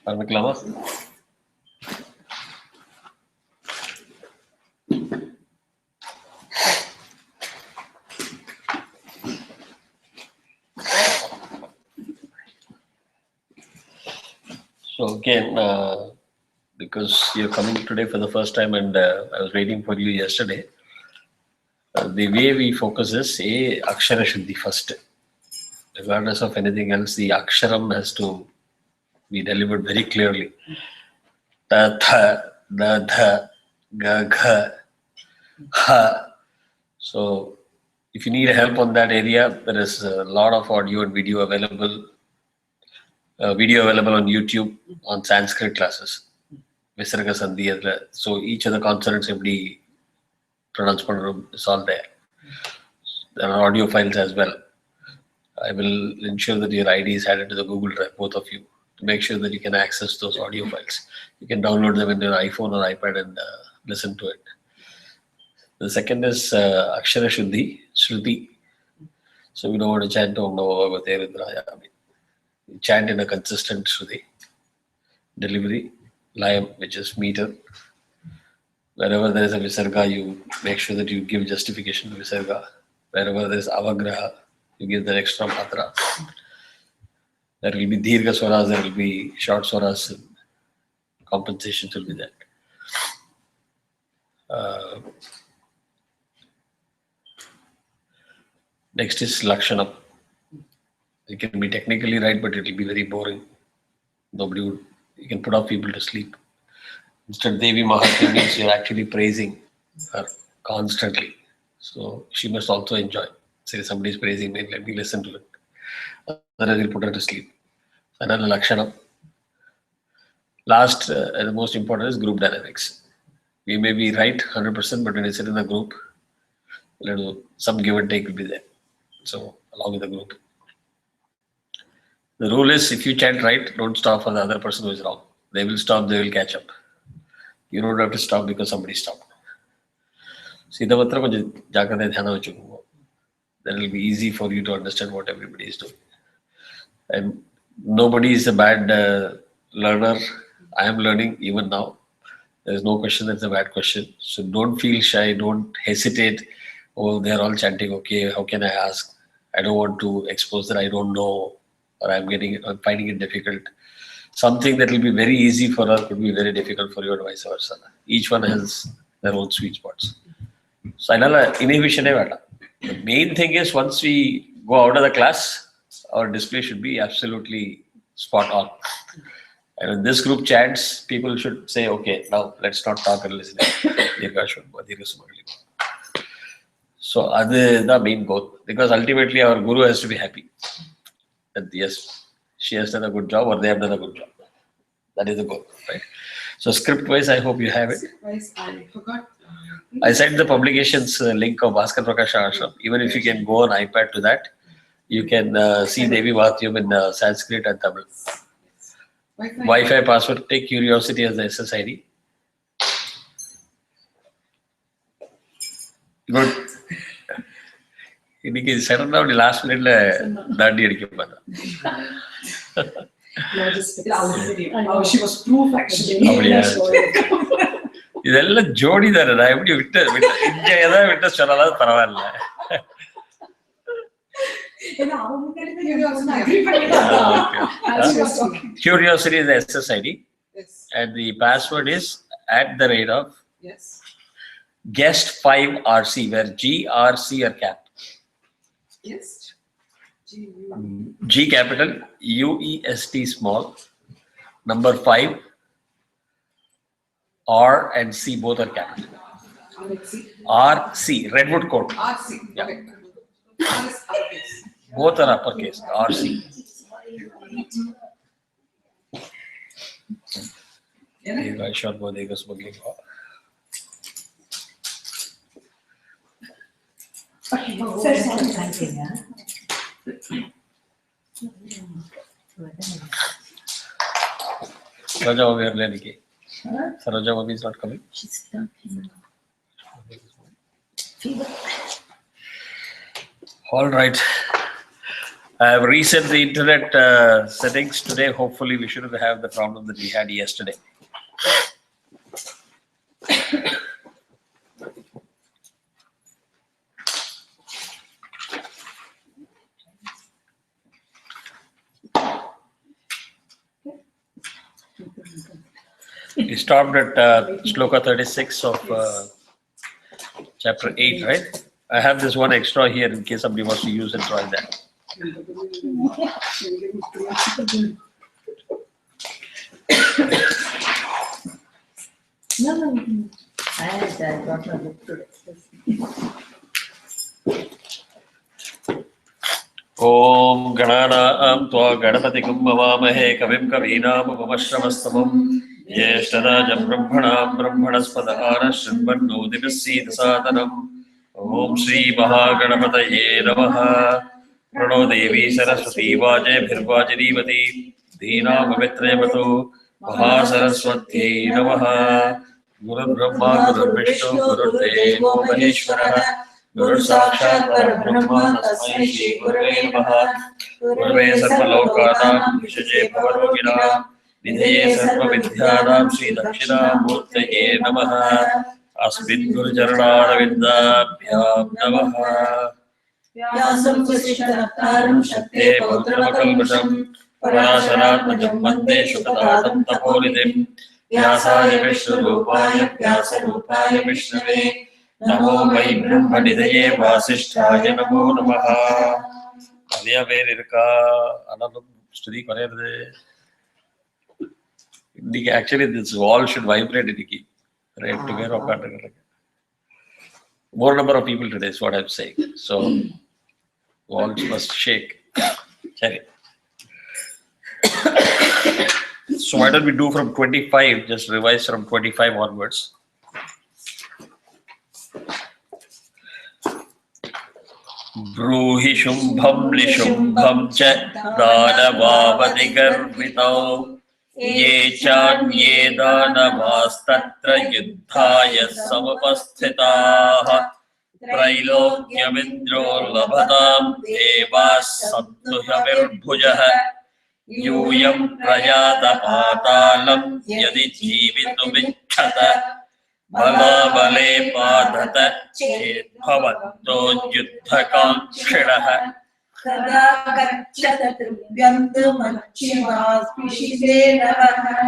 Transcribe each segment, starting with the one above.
ஆரம்பிக்கலாமா? So again, because you're coming today for the first time and I was waiting for you yesterday, the way we focus is Akshara Shuddhi first. Regardless of anything else, the Aksharam has to be delivered very clearly. Ta, tha, da, dha, ga, gha, ha. So if you need help on that area, there is a lot of audio and video available. Video available on YouTube on Sanskrit classes. Visarga Sandhi. So each of the consonants எப்படி pronounce பண்றோம் is all there. There are audio files as well. I will ensure that your ID is added to the Google Drive, both of you, to make sure that you can access those audio files. You can download them in your iPhone or iPad and listen to it. The second is Akshara Shuddhi, Shruti. So we don't want to chant Om Namo Bhagavate Rudraya. Chant in a consistent Shruti. Delivery, Layam, which is meter. Wherever there is a Visarga, you make sure that you give justification to Visarga. Wherever there is Avagraha, you give the extra matra. There will be Dirgha Swaras, there will be short Swaras. Compensations will be there. Next is Lakshanam. It can be technically right, but it will be very boring. Nobody would, you can put off people to sleep. Instead, Devi Mahatmyam means you're actually praising her constantly. So she must also enjoy. Say somebody is praising me, let me listen to it. Otherwise, we'll put her to sleep. Another Lakshanam. Last and the most important is group dynamics. We may be right 100%, but when you sit in a group, some give and take will be there. So along with the group. The rule is if you chant right, don't stop for the other person who is wrong. They will stop, they will catch up. You don't have to stop because somebody stopped. So that will be easy for you to understand what everybody is doing. And nobody is a bad learner. I am learning even now. There is no question that's a bad question. So don't feel shy, don't hesitate. Oh, they're all chanting, okay, how can I ask? I don't want to expose that I don't know, or I'm finding it difficult. Something that will be very easy for her could be very difficult for you and vice versa. Each one has their own sweet spots. So inhibition. The main thing is once we go out of the class, our display should be absolutely spot on. And in this group chants, people should say, okay, now let's not talk and listen. So that's the main goal. Because ultimately our guru has to be happy. That yes, she has done a good job or they have done a good job. That is the goal, right? So script-wise, I hope you have it. Script-wise, I forgot. I sent the publications link of Bhaskar Prakash Ashram. Even if you can go on iPad to that, you can see Devi Mahatmyam in Sanskrit and Tamil. Wi-Fi password, take curiosity as the SSID. Good. இன்னைக்கு சடனா அப்படி last மினிட்ல தாண்டி அடிக்க பார்த்தேன். இதெல்லாம் ஜோடி தானே, நான் எப்படி விட்டு இங்க ஏதாவது விட்ட சொன்னாலும் பரவாயில்ல. Curiosity is the SSID. Yes. And the password is @ Yes. guest5rc, where GRC are capped. Yes. G capital, UEST small, number 5, R and C both are capital. RC, Redwood Court. RC. Yeah. Okay. R is uppercase. Both are uppercase, RC. Raja over here, Leniki. Saroja Mami is not coming. She's not coming. All right. I have reset the internet settings today. Hopefully, we shouldn't have the problem that we had yesterday. We stopped at Shloka 36 of chapter 8, right? I have this one extra here in case somebody wants to use and try that. No. I got my book today. Om Ganana Tva Ganapatikum Mavamahe Kavim Kavinam Upamashramastamam Yeshtarajam Brahmanam Brahmanaspadahara Shrivanno Divyasita Satanam Om Sri Mahaganapataye Namaha Prano Devi Saraswati Vaje Bhirvajirivati Dina Pavitrayamatu Mahasaraswati Namaha Guru Brahma Guru Vishnu Guru Devo Maheshwara Guru Sakshat Parabrahma Tasmai Shri Gurave Namaha Gurave Sarvalokanam Vishaje Bhavaroginam Nidhaye Sarva Vidyanam Shri Dakshina Murtaye Namaha Asmid Guru Charanaravidabhyam Namaha Vyasam Vasishthanataram Shakte Pautramakalvasham Parasharatmajam Vande Shukadatam Tapolidim Vyasaya Vishnurupaya Vyasarupaya Vishnave Namo Vai Brahmanidaye Vasishthaye Namo Namaha. Adhiya ver irka another study korayirudhu. Indiki actually this wall should vibrate indiki. Right together okkaattu. More number of people today is what I'm saying. So walls must shake. Sorry. So why don't we do from 25? Just revise from 25 onwards. Bruhi Shumbham Lishumbham Cha Danavavati Garvitau Ye Chan Ye Danavastatra Yuddhaya Samapasthitaha Trailokya Vidro Labhatam Devas Santuha Virbhujaha Yuyam Prayata Patalam Yadi Jivitu Vichata Bala Bale Padhata Chet Bhavanto Yuddhakam Shiraha Kada Gacchata Tribhyantu Machivas Pishidenavaha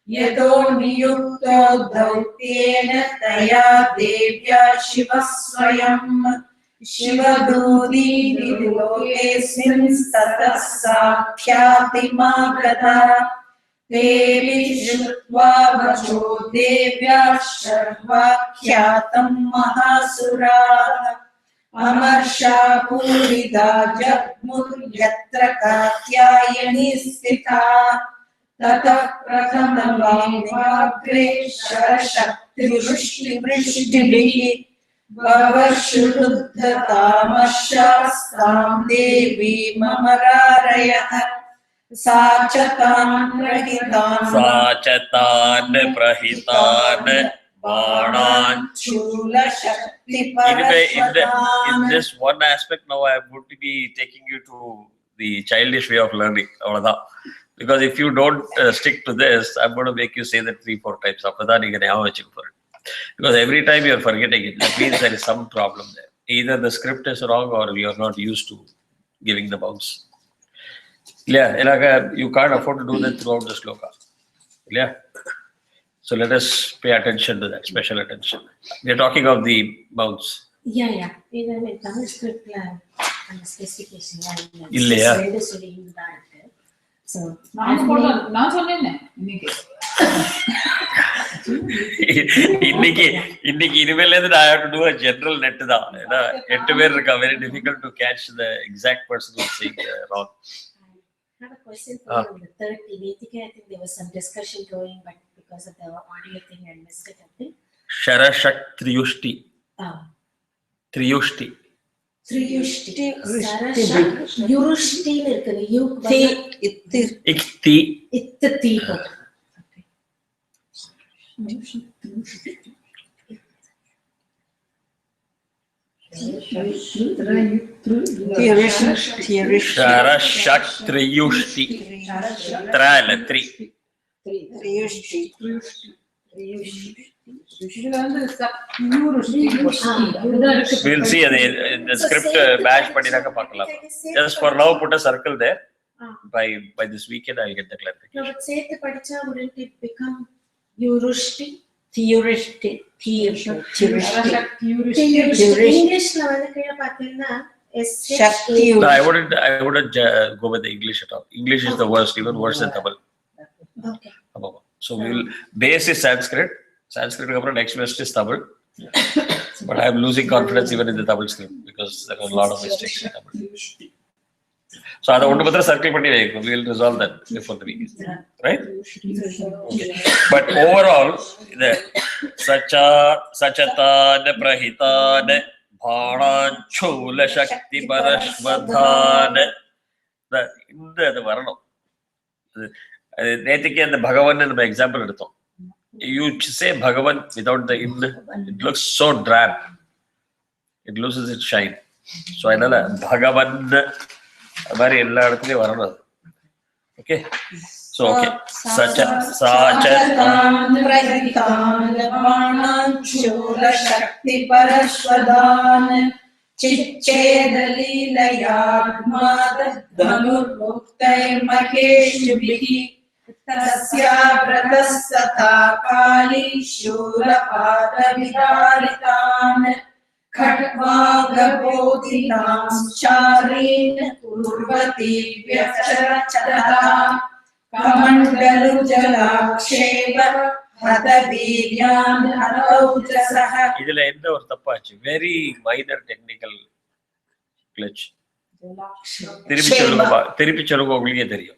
Yado Niyukto Dhautena Taya Devya Shivasvayam Shivadodi Nidilokesmin Statas Sakhyati Magata Devi Shutva Vacho Devya Sharvakyatam Mahasura Amarsha Purida Jagmur Yatra Katyayani Sthita Tata Prathamam Vagre Sharashakti Rushti Vrishti Bhavashuddha Tamashastam Devi Mamararayah Sachatan Prahitan Banan Chula Shakti in this one aspect now I am going to be taking you to the childish way of learning. Because if you don't stick to this, I'm going to make you say that 3-4 times. After that, you can have a check for it. Because every time you're forgetting it, that means there is some problem there. Either the script is wrong or you're not used to giving the bounce. Yeah, you can't afford to do that throughout the sloka. Yeah. So let us pay attention to that, special attention. We are talking of the bounce. Yeah. In Tamil script, and specification, so இன்னைக்கு I have to do a general net தான். ஏன்னா 8 பேர் இருக்கா, very difficult to catch the exact person who is saying wrong. I have a question for you on the 30. I think there was some discussion going, but because of the audio thing, I missed it. I think. Sharashak Triyushti. Triyushti. Sarashak Yurushti irukku. Yuk Ikti. Itti. Shara Shak Triyushti. Trala, three. We'll see the script bash padinaka paakalam. Just for now, put a circle there. By this weekend, I'll get the No, clarification. but say the padicha, wouldn't it become Yurushti? Theoristic. English la வந்து கீழ பாத்தீங்கன்னா No, I wouldn't go with the English at all. English is the worst, even worse than Tamil. Okay. So we'll base is Sanskrit. Sanskrit next best is Tamil. But I'm losing confidence even in the Tamil script because there are a lot of mistakes in Tamil. So that's one circle we will resolve that before the weekend, right? Okay. But overall, the Sachatan Prahitan Bhanan Chula Shakti Parashvadhan the Varano. Nethike and the Bhagavan and the example. You say Bhagavan without the in, it looks so drab. It loses its shine. So I know that Bhagavan. Okay. So okay. Sachatan Prahitan Banan Chula Shakti Parashvadan Chichedalilayadmad Dhanur Muktai Maheshubhi Tasya Vratasatha Kali Shura Pada Vidaritan Khatvagadhodinam Charin Urvati Vyacharachaha Kamandalu Jalaksheva Hataviryan Hataujasaha. Idhila endha or tappachu. Very minor technical glitch. Thiruppi solunga ungalke theriyum.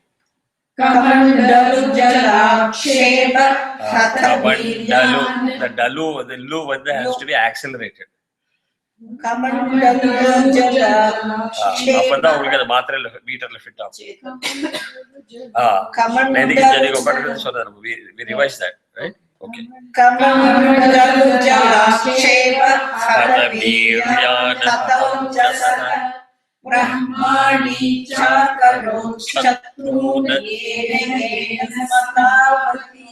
Kamandalu Jalaksheva Hataviryan. The dalu, the lu has to be accelerated. Kamandalu Jalaksheva. Appada ungalke the mathra meter la fit out. We revise that, right? Okay. Kamandalu Jalaksheva Hataviryan Hataujasaha Brahmani Chakarot Shatruna Yena Matavati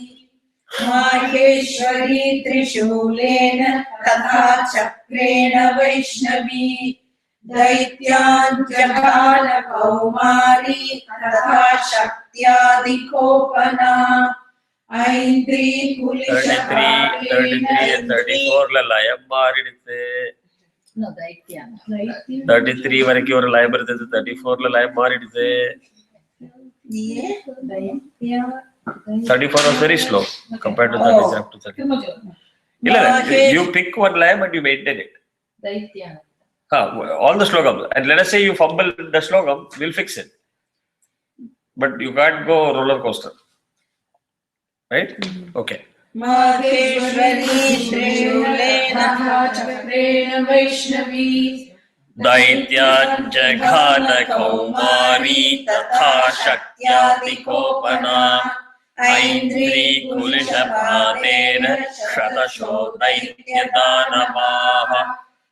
Maheshwari Trishulena Tatha Chakrena Vaishnavi Daityan Jagala Kaumari Tatha Shaktyadikopana Aindri Kulisha 33 and 34 la layam maaridithe. No, Daitya. 33 varaikku oru layam irundhathu, 34 la layam maaridithe. 34 was very slow compared to 33 up to 30. You pick one layam and you maintain it. Daitya. All the slogams. And let us say you fumble the slogam, we'll fix it. But you can't go roller coaster. Right? Okay. Maheshwari Trishulena Chakrena Vaishnavi Daityan Jaghana Kaumari Tatha Shaktyadikopana Aindri Kulisha Pradena Shatasho Daityadanamaha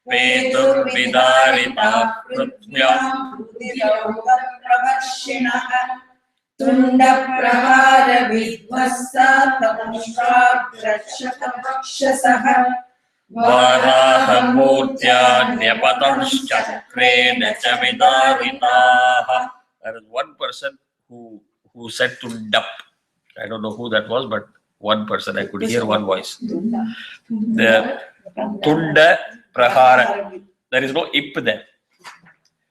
Petur Vidarita Pruthyam Pravashinaha Tunda Prahara Vidvasa Tamushrakshasaha Varaha Murtya Nyapatamschakrena Chavidaritaha. There is one person who said Tundap. I don't know who that was, but one person. I could hear one voice. The Tunda Prahara. There is no ip there.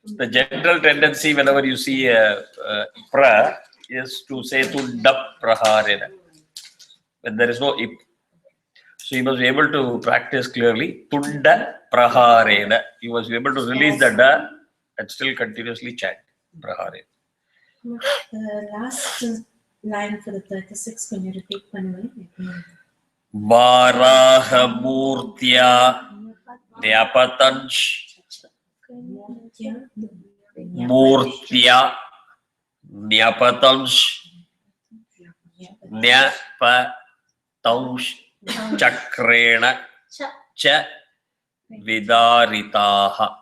The general tendency whenever you see pra is to say Tunda Praharena. When there is no ip. So you must be able to practice clearly. Tunda Praharena. You must be able to release the da and still continuously chant Praharena. The last line for the 36, can you repeat? Varaha Murtya Nyapatansh Murtya Nyapatansh Nyapatansh Chakrena Cha Vidaritaha.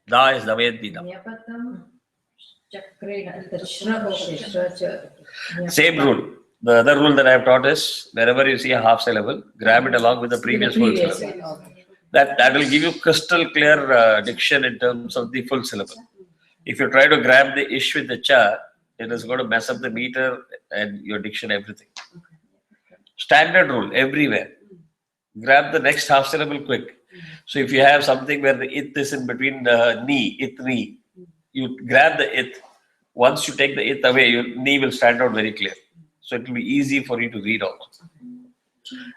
Da is Damayanti. Nyapatam Chakrena Darshanam. Same rule. The other rule that I have taught is wherever you see a half syllable, grab it along with the previous full syllable. That will give you crystal clear diction in terms of the full syllable. If you try to grab the ish with the cha, it is going to mess up the meter and your diction, everything. Standard rule everywhere. Grab the next half syllable quick. So if you have something where the it is in between the knee, it knee, you grab the it. Once you take the it away, your knee will stand out very clear. So it will be easy for you to read also.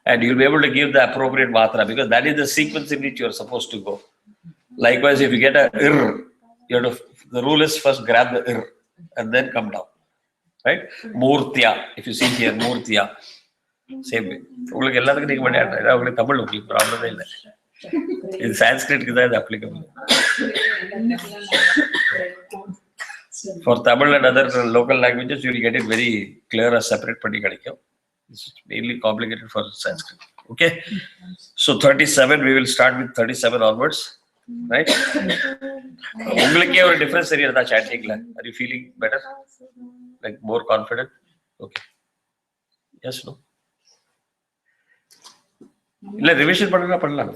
And you'll be able to give the appropriate matra because that is the sequence in which you're supposed to go. Likewise, if you get a ir, you have to, the rule is first grab the ir and then come down. Right? Murtya. If you see here, Murtya. Same way. உங்களுக்கு எல்லாத்துக்கும் நீங்க பண்ணியா உங்களுக்கு தமிழ் உங்களுக்கு ப்ராப்ளமே இல்லை இது சான்ஸ்கிரிட்க்கு தான் இது applicable. For Tamil and other local languages, you will get it very clear as separate பண்ணி கிடைக்கும். It's mainly complicated for Sanskrit. Okay. So 37, we will start with 37 onwards. Right? உங்களுக்கே ஒரு டிஃபரன்ஸ் தெரியுதா சாட்டிங்ல? Are you feeling better? Like more confident? Okay. Yes, no? இல்ல revision பண்ணலாம்.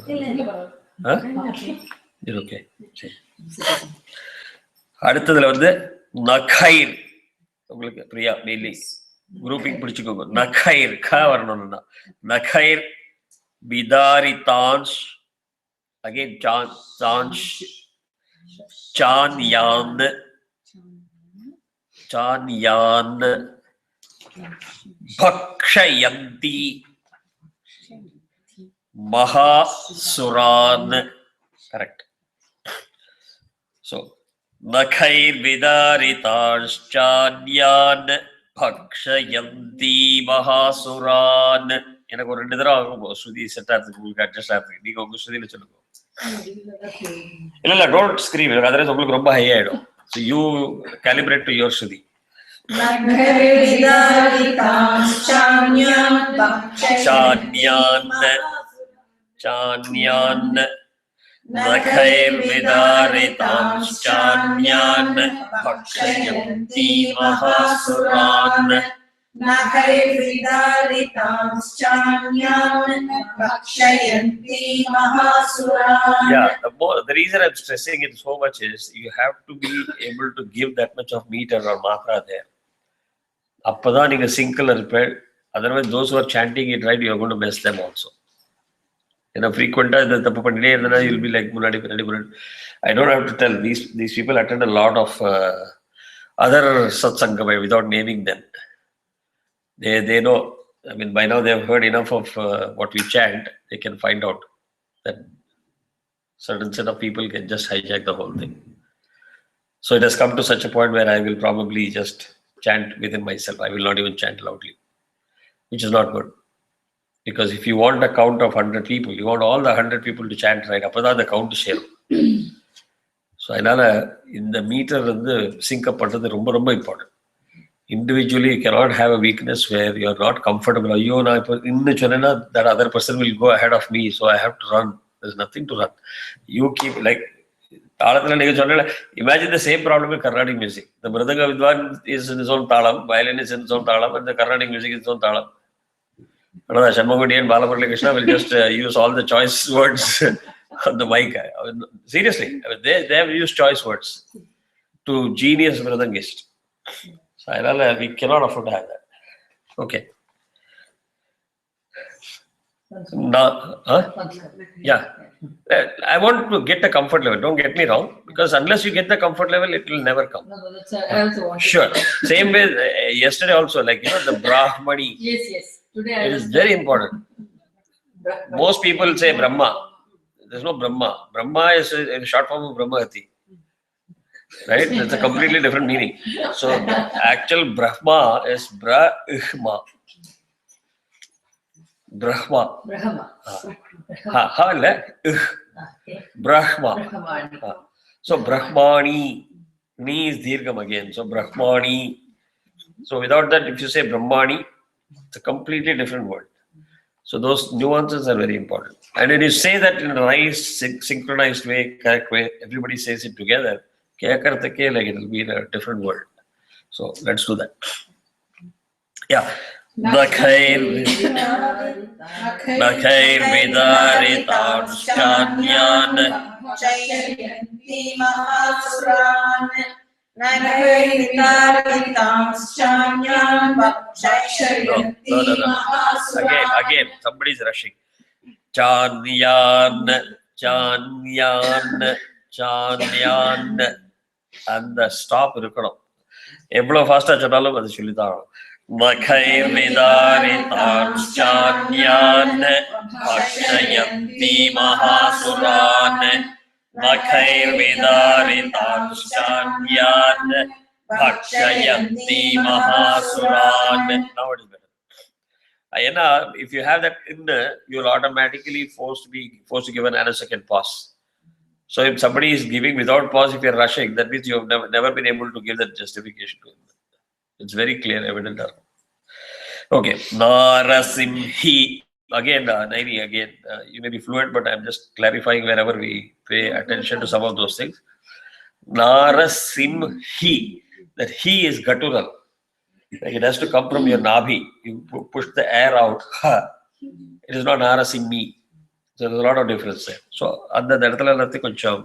இது okay. அடுத்ததுல வந்து நகைர். உங்களுக்கு பிரியா மெயின்லி குரூப்பிங் பிடிச்சுக்கோங்க. நகைர் க வரணும்னா நகைர் விதாரிதான்ஷ் again சான்ஷ் சான்யான் சான்யான் பக்ஷயந்தி Mahasuran. Correct. So, Nakhair Vidaritanshchanyan Bhakshayanti Mahasuran. எனக்கு ஒரு 2 தடவை ஆகும் ஸ்ருதி செட் ஆகிறதுக்கு உங்களுக்கு அட்ஜஸ்ட் ஆகிறதுக்கு நீங்க உங்க ஸ்ருதியில சொல்லுங்க. இல்ல டோன்ட் ஸ்கிரீம் அதர்வைஸ் உங்களுக்கு ரொம்ப ஹை ஆயிடும். So you calibrate to your Shruti. Nakhair Vidaritanshchanyan Chanyan Chanyan Nakhair Vidaritanshchanyan Bhakshayanti Mahasuran. Nakhair Vidaritanshchanyan Bhakshayanti Mahasuran. Yeah, the reason I'm stressing it so much is you have to be able to give that much of meter or matra there. அப்பதான் நீங்க single இருப்பேன். Otherwise, those who are chanting it right, you are going to mess them also. Frequently, you'll be like, I don't have to tell. These people attend a lot of other satsanga without naming them. They know. I mean, by now they have heard enough of what we chant. They can find out that certain set of people can just hijack the whole thing. So it has come to such a point where I will probably just chant within myself. I will not even chant loudly, which is not good. Because if you want a count of 100 people, you want all the 100 people to chant right, appo the count share. So adala in the meter sync up pandrathu romba important. Individually you cannot have a weakness where you are not comfortable. Ayyo na ipo innu sonnena that other person will go ahead of me, so I have to run. There's nothing to run. You keep like தாளத்துல நீங்க சொன்னல, imagine the same problem with Carnatic music. The Mridanga Vidwan is in his own talam, violin is in his own talam, and the Carnatic music is in its own talam. Shanmugati and Balamurali Krishna will just use all the choice words on the mic. Seriously, they have used choice words to genius Mridangist. So we cannot afford to have that. Okay. Now, yeah. I want to get the comfort level. Don't get me wrong, because unless you get the comfort level, it will never come. No, that's I also want. Sure. Same way yesterday also, like the Brahmani. Yes. Today It is very important. Most people say Brahma. There's no Brahma. Brahma is a short form of Brahmahati. Right? That's a completely different meaning. So the actual Brahma is Brahma. Brahma. Brahma. So Brahmani. Ni is Dirgham again. So Brahmani. So without that, if you say Brahmani, it's a completely different word. So those nuances are very important. And when you say that in a nice, synchronized way, correct way, everybody says it together, like it will be in a different world. So let's do that. Yeah. Nakhaividaritanshkanyan Jayanti Mahasuran Nakhaividaritanshkanyan Jayanti Mahasuran. Again, somebody's rushing. Chanyan, Chanyan, Chanyan. And the stop இருக்கணும். எவ்வளவு ஃபாஸ்டா சொன்னாலும் அது சொல்லித்தான். Nakhaividaritanshkanyan Bhakshayanti Mahasuran Nakhaividaritanshkanyan Bhakshayanti Mahasuran. Now it is better. If you have that in, you'll automatically forced to give an nanosecond pause. So if somebody is giving without pause, if you're rushing, that means you have never been able to give that justification to him. It's very clear, evident. Okay. Narasimhi. Again, Naini, again, you may be fluent, but I'm just clarifying wherever we pay attention to some of those things. Narasimhi. That he is guttural. Like it has to come from your nabhi. You push the air out. It is not Narasimhi. So there's a lot of difference there. So, and the Narthalanati Kuncham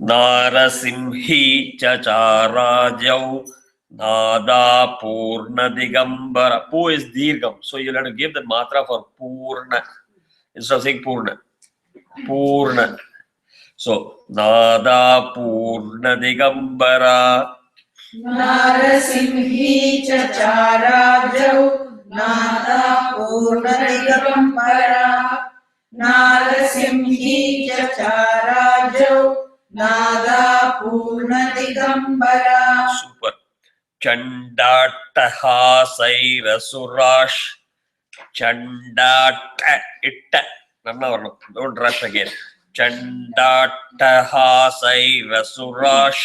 Narasimhi Chacharajau Nada Purna Digambara. Pu is Dirgam. So you'll have to give the matra for Purna instead of saying Purna. Purna. So Nada Purna Digambara. Narasimhi Chacharajau Nada Purna Digambara. Narasimhi Chacharajau Nada Purna Digambara. Super. Chandatahasirasurash. Chandata itta. Don't rush again. Chandatahasirasurash.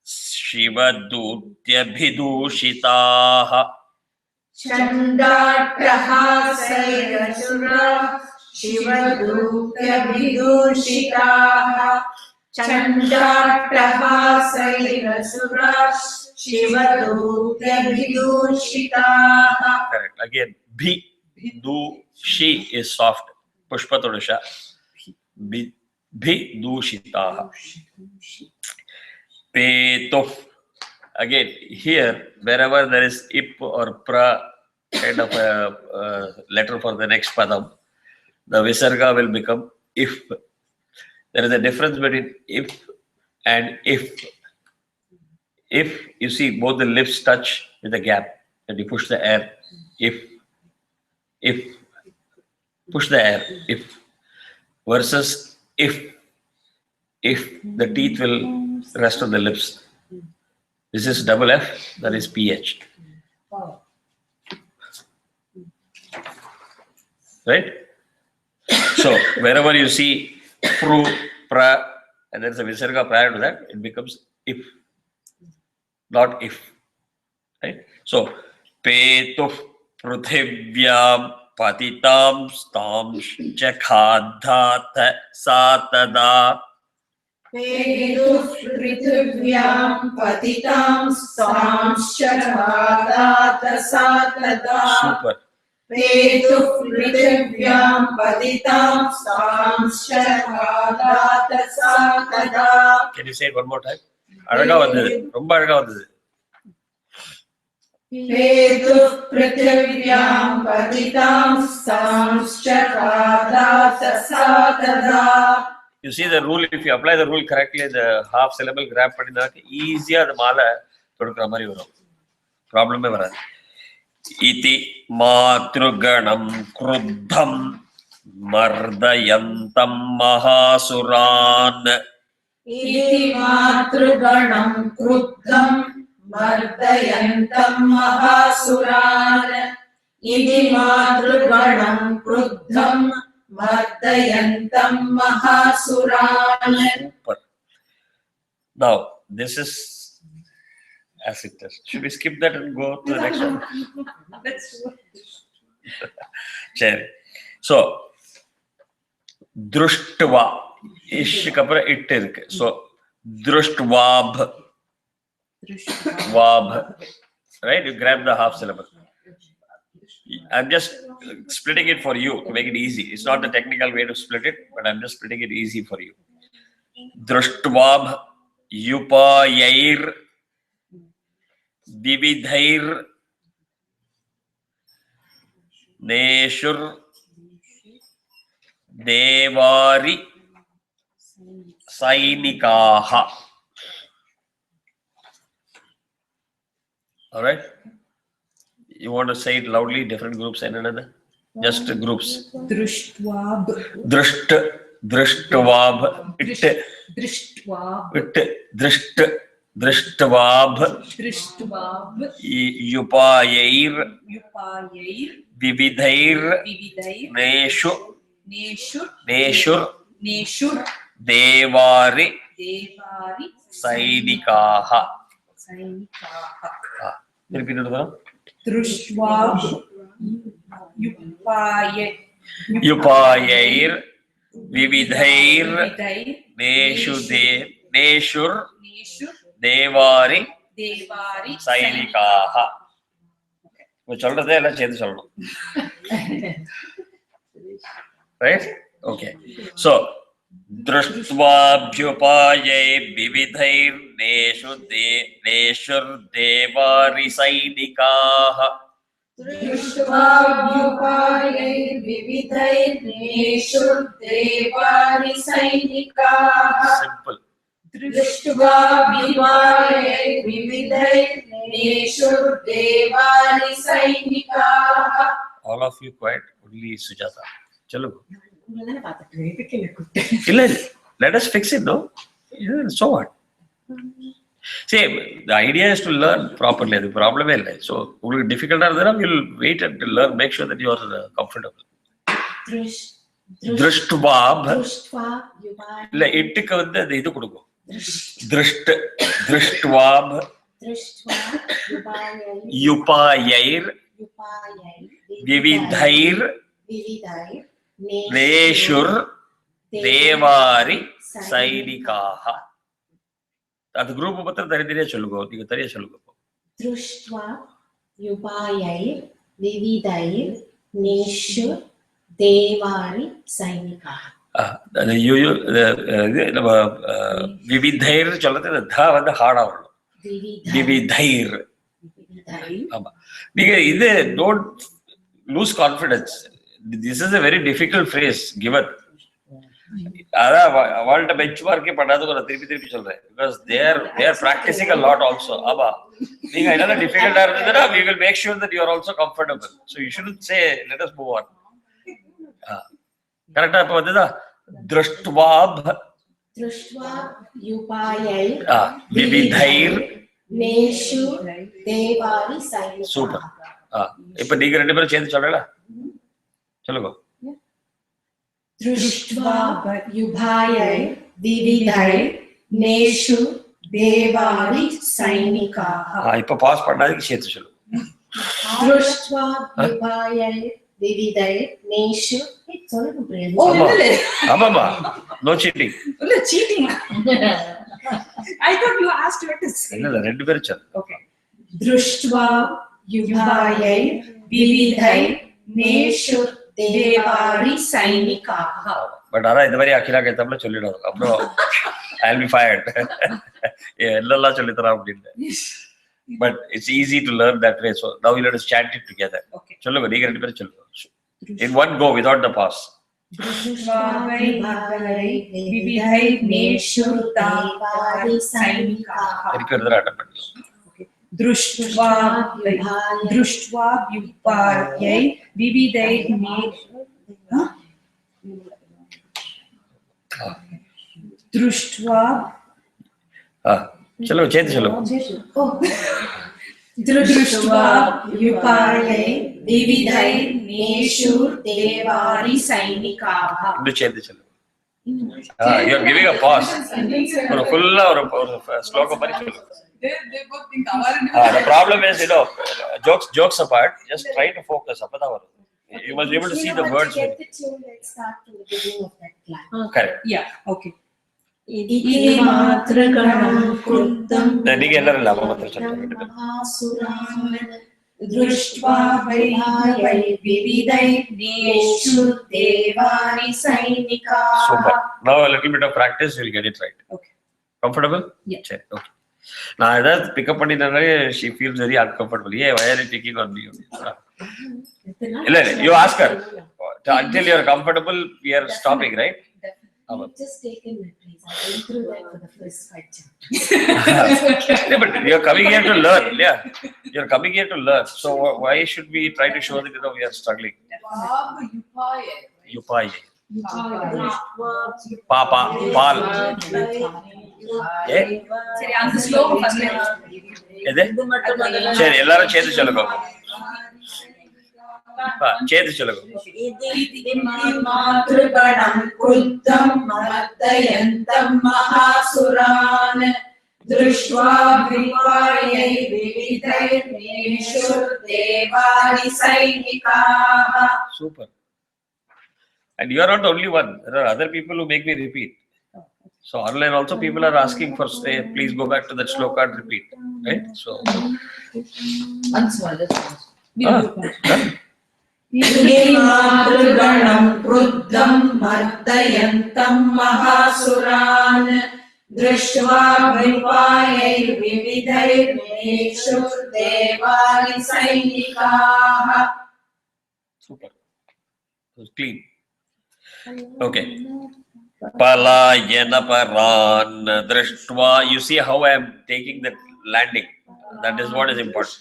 Shivadutya Bhidushitaha. Chandatahasirasura Shivadutya Vidushitaha. Chandatahasirasura Shivadutya Vidushitaha. Correct. Again, Bhi, Du, Shi is soft. Pushpatodasha. Bhidushitaha. Petuf. Again, here, wherever there is ip or pra kind of a letter for the next padam, the visarga will become if. There is a difference between if and if. If you see both the lips touch with a gap and you push the air, if, push the air, if, versus if the teeth will rest on the lips. This is double F, that is PH. Right? So, wherever you see pru, pra, and there's a visarga prior to that, it becomes if, not if. Right? So, petuf pruthivyam patitam stam chakhadhat satada. Peduf Prithivyam Patitam Samshadata Satada. Super. Peduf Prithivyam Patitam Samshadata Satada. Can you say it one more time? அழகா வந்தது, ரொம்ப அழகா வந்தது. Peduf Prithivyam Patitam Samshadata Satada. You see the rule, if you apply the rule correctly, the half syllable grab பண்ணி easy the mala தொடுக்கிற மாதிரி வரும். Problem வராது. Iti matruganam kruddham mardayantam mahasuran. Iti matruganam kruddham mardayantam mahasuran. Iti matruganam kruddham Mardayantam Mahasuran. Super. Now, this is as it is. Should we skip that and go to the next one? That's Cherry. So, Drushtva. Ish kapra it irukku. So, Drushtwab. Vab. Right? You grab the half syllable. I'm just splitting it for you to make it easy. It's not the technical way to split it, but I'm just splitting it easy for you. Drushtwab yupayair vividhair neshur devari sainikaha. All right? You want to say it loudly, different groups and another? Just groups. Drushtwab. Drushtwab. It. Drishtva. Drushtwab. Drishtva. Yupayair Yupayair. vividhair Vividhair. neshur Neshur. devari Devari. sainikaha. Sainikaha. Repeat it. Drushtwab. Yupayair vividhair Vividhair. neshur Neshur. devari Devari. sainikaha. சொல்றதே எல்லாம் சேர்த்து சொல்லணும். Right? Okay. So, Drushtwabhyupayai vividhair neshur devari sainikaha. Drushtwabhyupayai vividhair neshur devari sainikaha. Simple. Drushtwabhyupayai vividhair neshur devari sainikaha. All of you quiet, only Sujata. Chalo. உங்களதானே பார்த்துட்டு இதுக்கு என்ன கூப்பிட்டு Illa, let us fix it, no? Yeah, so what? See, the idea is to learn properly. The problem is, so difficult, we'll wait and learn, make sure that you are comfortable. Drushtwab. Drushtwab இல்ல எட்டுக்கு வந்து அது இது கொடுக்கும். Drushtwab yupayair vividhair neshur devari sainikaha. அது group பத்திரம் தனித்தனியா சொல்லுங்க. நீங்க தனியா சொல்லுங்க. Drushtva yupayair vividhair neshur devari sainikaha. அது நம்ம விவிதைர் சொல்றது த வந்து ஹார்டா வரணும். விவிதைர். ஆமா. நீங்க இது don't loose confidence. This is a very difficult phrase given. அதான் அவள்கிட்ட பெஞ்ச் மார்க்கே பண்ணாது நான் திருப்பி சொல்றேன். Because they are practicing a lot also. ஆமா. நீங்க என்ன டிஃபிகல்ட்டா இருந்ததுன்னா we will make sure that you are also comfortable. So you shouldn't say let us move on. கரெக்டா இப்ப வந்துதா Drushtwab yupayair vividhair neshur devari sainikaha. Super. இப்ப நீங்க ரெண்டு பேரும் சேர்ந்து சொல்லலாம். சொல்லுங்க. Drushtva yupayair vividhair neshur devari sainikaha. இப்ப பாஸ் பண்ணாதீங்க, சேர்த்து சொல்லுங்க. Drushtva yupayair vividhair neshur. Oh, really? ஆமாமா. No cheating. இல்ல cheating. I thought you asked her to say. இல்ல ரெண்டு பேரும் சொல்லு. Okay. Drushtva yupayair vividhair neshur devari sainikaha. But ஆனா இந்த மாதிரி அகிலா கேத்தம்ல சொல்லிடாது. அப்புறம் I'll be fired. எல்லாம் சொல்லி தரேன் அப்படின்னு. But it's easy to learn that way. So now you let us chant it together. Okay. சொல்லுங்க, நீங்க ரெண்டு பேரும் சொல்லுங்க. In one go without the pause. Drushtva yupayair vividhair neshur devari sainikaha. திருப்பி ஒரு தடவை அட்டன் பண்ணலாம். Drushtva yupayair vividhair neshur. Drushtva. சொல்லுங்க, சேர்த்து சொல்லுங்க. Drushtva yupayair vividhair neshur devari sainikaha. இன்னும் சேர்த்து சொல்லுங்க. You are giving a pause. ஒரு ஃபுல்லா ஒரு ஸ்லோகம் மாதிரி சொல்லுங்க. They both think our The problem is, jokes apart, just try to focus. அப்பதான் வரும். You must be able to see the want words. To get the tune, let's start from the beginning of that line. Correct. Yeah, okay. Iti matraganam kruddam நீங்க எல்லாரும் லாபம் மாத்திரம் சொல்லுங்க. mahasuran društva vaibhavai vividai neshu devani sainika. Super. Now a little bit of practice, you'll get it right. Okay. Comfortable? Yeah. Sure. Okay. நான் ஏதாவது pickup பண்ணிட்டேன்னா she feels very uncomfortable. Yeah, why are you picking on me? இல்ல, you ask her. Until you're comfortable, we are stopping, right? You've just taken my place. I went through that for the first 5 chapters. Yeah, but you're coming here to learn. Yeah, you're coming here to learn. So why should we try to show that we are struggling? Yupai. Papa, Pal. Yeah. சரி அந்த ஸ்லோகம் first எது? சரி, எல்லாரும் சேர்த்து சொல்லுங்க. சேர்த்து சொல்லுங்க. மாத்ருகணம் குருத்தம் மமர்த்தயந்தம் மகாசுரான் திருஷ்வா விவாயை விவிதை நேஷுர் Tewari சைனிகாஹ. Super. And you are not the only one. There are other people who make me repeat. So online also people are asking for, say, please go back to that shloka and repeat. Right? So. மாத்ருகணம் குருத்தம் மர்த்தயந்தம் மகாசுரான் திருஷ்வா விவாயை விவிதை நேஷுர் Tewari சைனிகாஹ. Super. It was clean. Okay. Palayana paran drishtva. You see how I am taking that landing. That is what is important.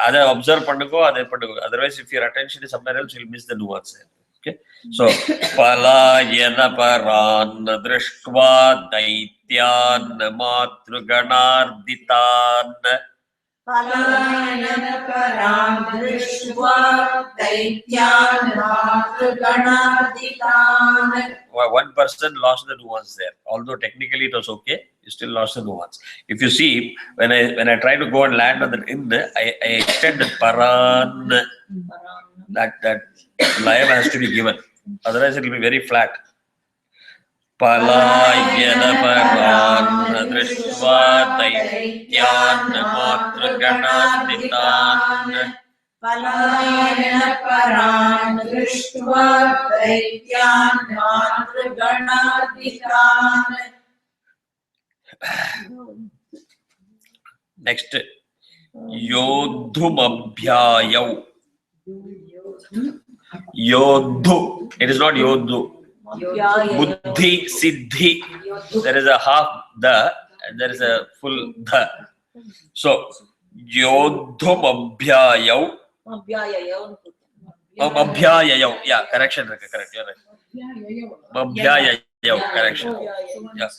Other observe pannuko, other pannuko. Otherwise, if your attention is somewhere else, you'll miss the nuance. Okay. So, palayana paran drishtva daityan matruganarditan. Palayana param drishtva daityan matruganarditan. One person lost the nuance there. Although technically it was okay, you still lost the nuance. If you see, when I try to go and land on the in, I extend the paran. That laya has to be given. Otherwise, it will be very flat. Palayana paran drishtva daityan matruganarditan. Palayana paran drishtva daityan matruganarditan. Next, yodhumabhyayau. Yodhu. It is not yodhu. Buddhi, siddhi. There is a half the and there is a full the. So, yodhumabhyayau. Mabhyayau. Yeah, correction. Correct. You're right. Mabhyayau. Correction. Yeah.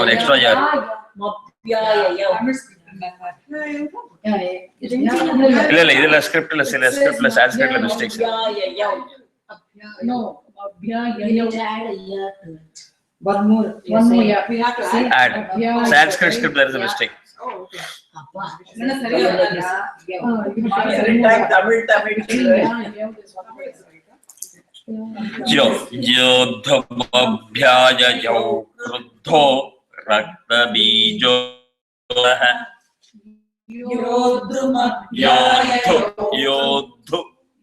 One extra year. Idella scriptless Sanskrit mistakes. No, You need to add a year to it. one more year. We have to Add. Sanskrit script, there is a mistake. Oh, okay. Appa. என்ன சரியா வரல Yodhamabhyayau kruddho raktabhijo.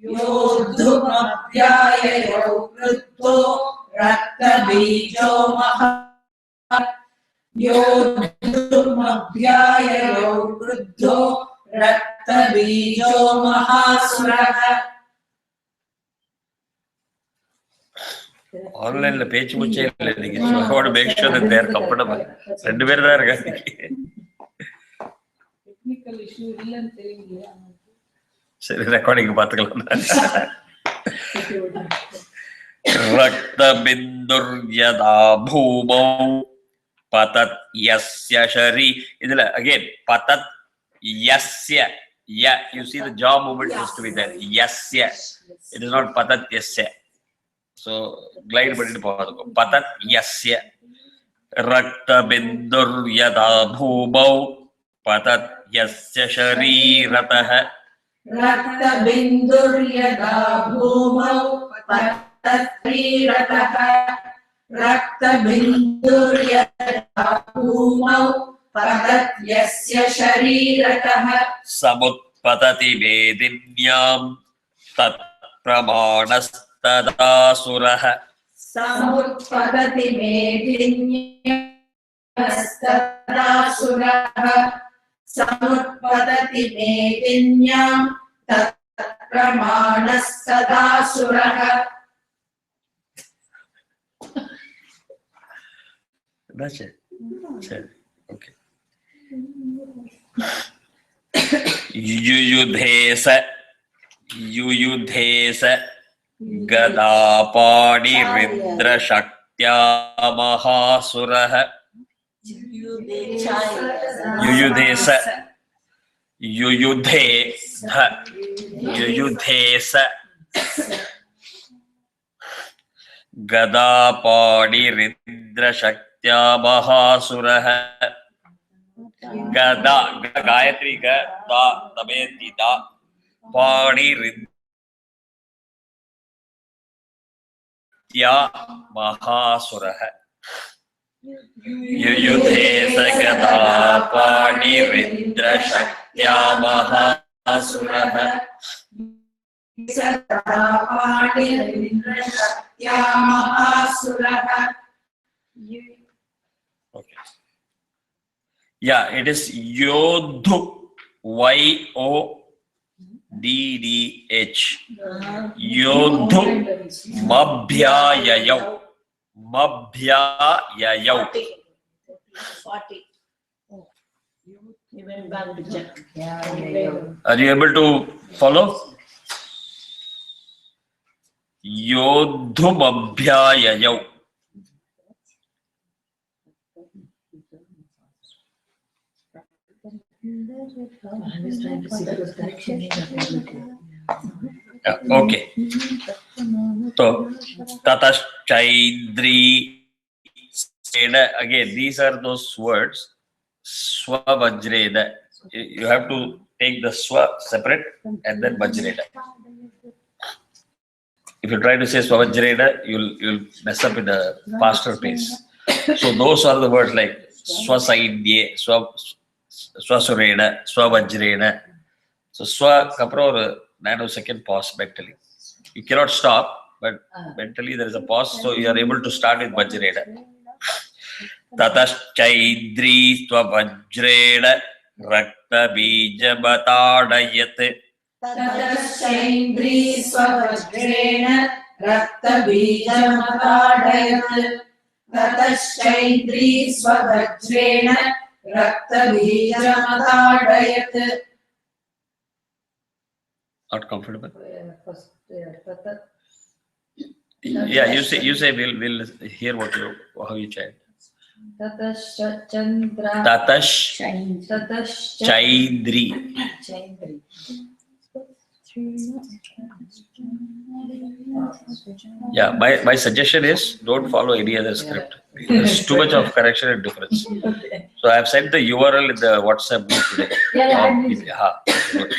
Yodhumabhyayau kruddho raktabhijo mahat. Yodhumabhyayau kruddho raktabhijo mahasuraha. Online la page muche illa ninge. So I want to make sure that they are comfortable. Rendu பேர் தான் இருக்காங்க. Technical issue இல்லன்னு தெரியுங்க. சரி, recording பாத்துக்கலாம். Rakta bindur yada bhumau patat yasya shari. Idhila again patat yasya. Yeah, you see the jaw movement needs to be there. Yasya. It is not patat yasya. So glide பண்ணிட்டு போகாதுங்க. Patat yasya. Rakta bindur yada bhumau patat yasya shariratah. रक्तबिन्दुर्यदा भूमौ पतत्रीरतः रक्तबिन्दुर्यदा भूमौ पतत्यस्य शरीरतः समुत्पतति वेदिन्यां तत्प्रमाणस्तदासुरः समुत्पतति मेदिन्यस्तदासुरः समुत्पतति मेदिन्यां तत्प्रमाणस्तदासुरः That's it. Okay. युयुधेस गदापाणिरिन्द्रशक्त्या महासुरः युयुधेस गदापाणिरिन्द्रशक्त्या महासुरः गदा गायत्री गदा दमयन्ती दा पाणिरिन्द्रशक्त्या महासुरः युयुधेस गदा पाणिरिन्द्रशक्त्या महासुरः पाणिरिन्द्रशक्त्या महासुरः. Okay. Yeah, it is Yodhu. YODDH. Yodhu Mabhyayayau. Mabhyayayau. 40. You went back to check. Are you able to follow? Yodhu Mabhyayayau. Yeah, okay. So, Tatashchaindri. Again, these are those words. Swavajreda. You have to take the swa separate and then vajreda. If you try to say swavajreda, you'll mess up in a faster pace. So those are the words like swasaidye, swasurena, swavajrena. So swa kapra or nanosecond pause mentally. You cannot stop, but mentally there is a pause, so you are able to start with vajrena. Tatashchaindri swavajrena rakta bijabhatadayat. ततश्चैन्द्री स्ववज्रेण रक्तबीजमताडयत् ततश्चैन्द्री स्ववज्रेण रक्तबीजमताडयत्. Not comfortable? Yeah, you say we'll hear how you chant. Tatashchaindri. Yeah, my suggestion is don't follow any other script. There's too much of correction and difference. So I have sent the URL in the WhatsApp group today. Good.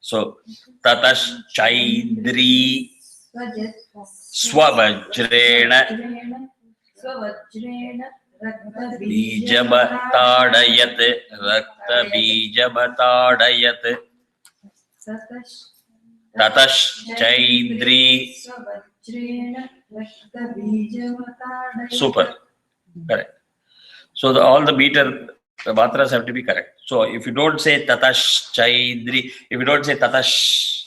So Tatashchaindri swavajrena bijabhatadayat rakta bijabhatadayat. Tatashchaindri. Super. Correct. So all the matras have to be correct. So if you don't say Tatashchaindri, if you don't say Tatash,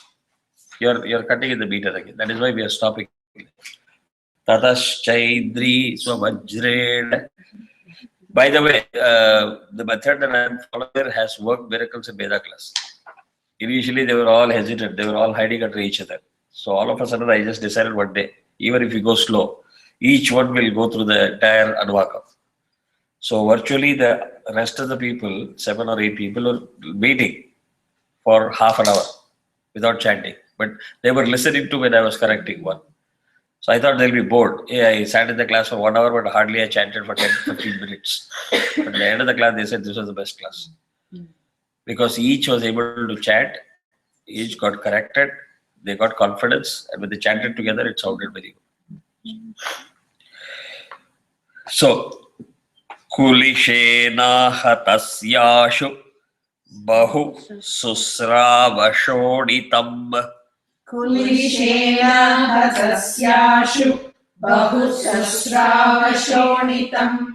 you're cutting in the meter again. That is why we are stopping. Tatashchaindri swavajrena. By the way, the method that I'm following has worked miracles in Veda class. Initially, they were all hesitant. They were all hiding under each other. So all of a sudden, I just decided one day, even if you go slow, each one will go through the entire Anuvakam. So virtually, the rest of the people, 7 or 8 people, were waiting for half an hour without chanting. But they were listening to when I was correcting one. So I thought they'll be bored. Yeah, I sat in the class for 1 hour, but hardly I chanted for 10-15 minutes. But at the end of the class, they said this was the best class. Because each was able to chant each got corrected, they got confidence, and when they chanted together, it sounded very good. So, Kulishena hatasyashu bahu susravashoditam. कुलिशेन हतस्याशु बहुसहस्रावशोणितम्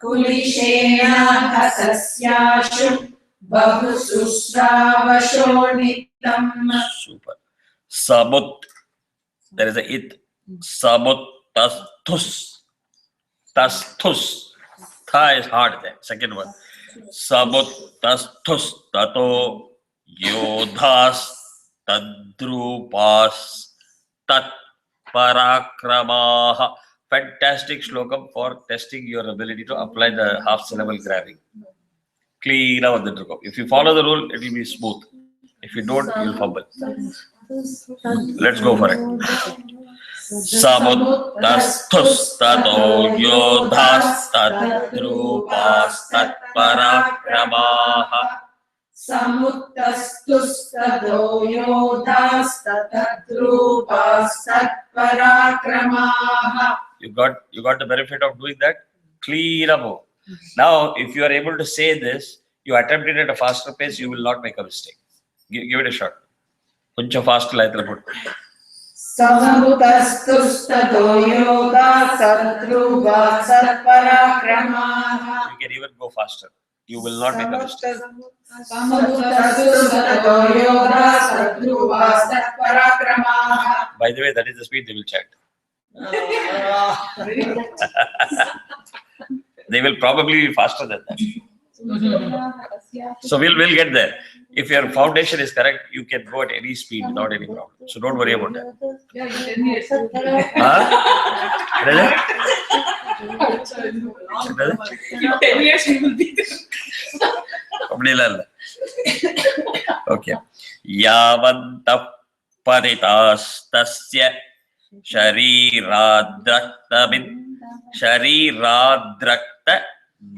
कुलिशेन हतस्याशु बहुसहस्रावशोणितम्. Super. Samut, there is a it. Samut tasthus. Tasthus. Tha is hard there. Second one. Samut tasthus tato yodhas tadrupas tat parakramaha. Fantastic shlokam for testing your ability to apply the half syllable grabbing. Clean out the drukam. If you follow the rule, it will be smooth. If you don't, you'll fumble. Let's go for it. Samuttasthus tato yodhas tadrupas tat parakramaha. Samuttasthustado yodhas tatadrupas tatparakramaha. You got the benefit of doing that. Clean up. Now, if you are able to say this, you attempt it at a faster pace, you will not make a mistake. Give it a shot. Kuncha fast like that. Samuttasthustado yodhas tatadrupas tatparakramaha. You can even go faster. You will not make a mistake. Samuttasthustado yodhas tatadrupas tatparakramaha. By the way, that is the speed they will chant. They will probably be faster than that. So we'll get there. If your foundation is correct, you can go at any speed without any problem. So don't worry about that. Huh? Another? 10 years we will be there. Okay. Yavantah paritastasya sharirādrakta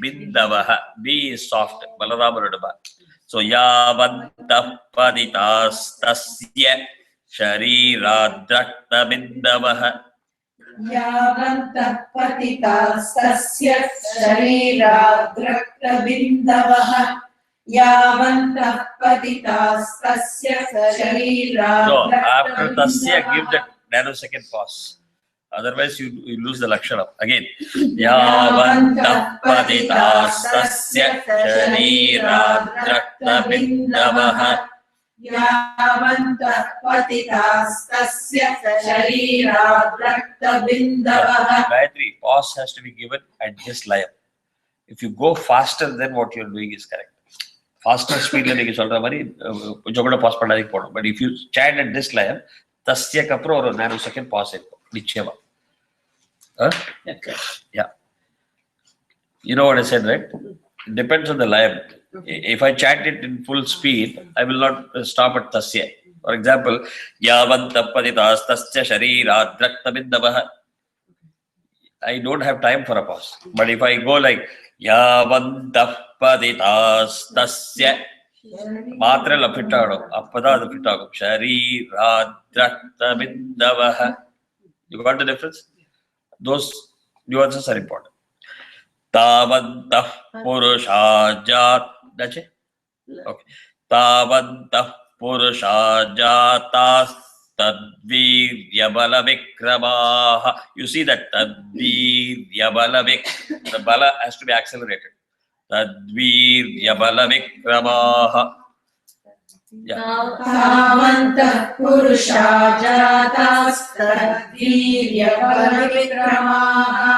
bindavaha. B is soft. Balaramarudaba. So yavantah paritastasya sharirādrakta bindavaha. Yavantah patitastasya sharirādraktabindavaha. Yavantah patitastasya So after tasya, sharirādraktabindavaha. give the nanosecond pause. Otherwise, you lose the lakshana. Again. Yavantah patitastasya sharirādraktabindavaha. Yavantah patitastasya sharirādraktabindavaha. Gayatri, pause has to be given at this line. If you go faster, then what you're doing is correct. Faster speed la neenga solra mari jogoda pause pannadhukku podum. But if you chant at this line, tasya ku appuram oru nanosecond pause irukkum. Nichayama. Yeah. You know what I said, right? It depends on the line. If I chant it in full speed, I will not stop at tasya. For example, yavantah patitastasya sharirādraktabindavaha. I don't have time for a pause. But if I go like yavantah patitastasya ಮಾತ್ರೆಲ್ಲ fit ಆಗೋ ಅಪ್ಪದ ಅದು fit ಆಗೋ ಶರೀರಾದ್ರಕ್ತಬಿಂದವಃ. You got the difference? Those nuances are important. Tavantah purushajat. That's it? Okay. Tavantah purushajatas tadvirya vikramaha. You see that tadvirya the bala has to be accelerated. Tadvirya vikramaha. Yeah. Tavantah purushajatas tadvirya vikramaha.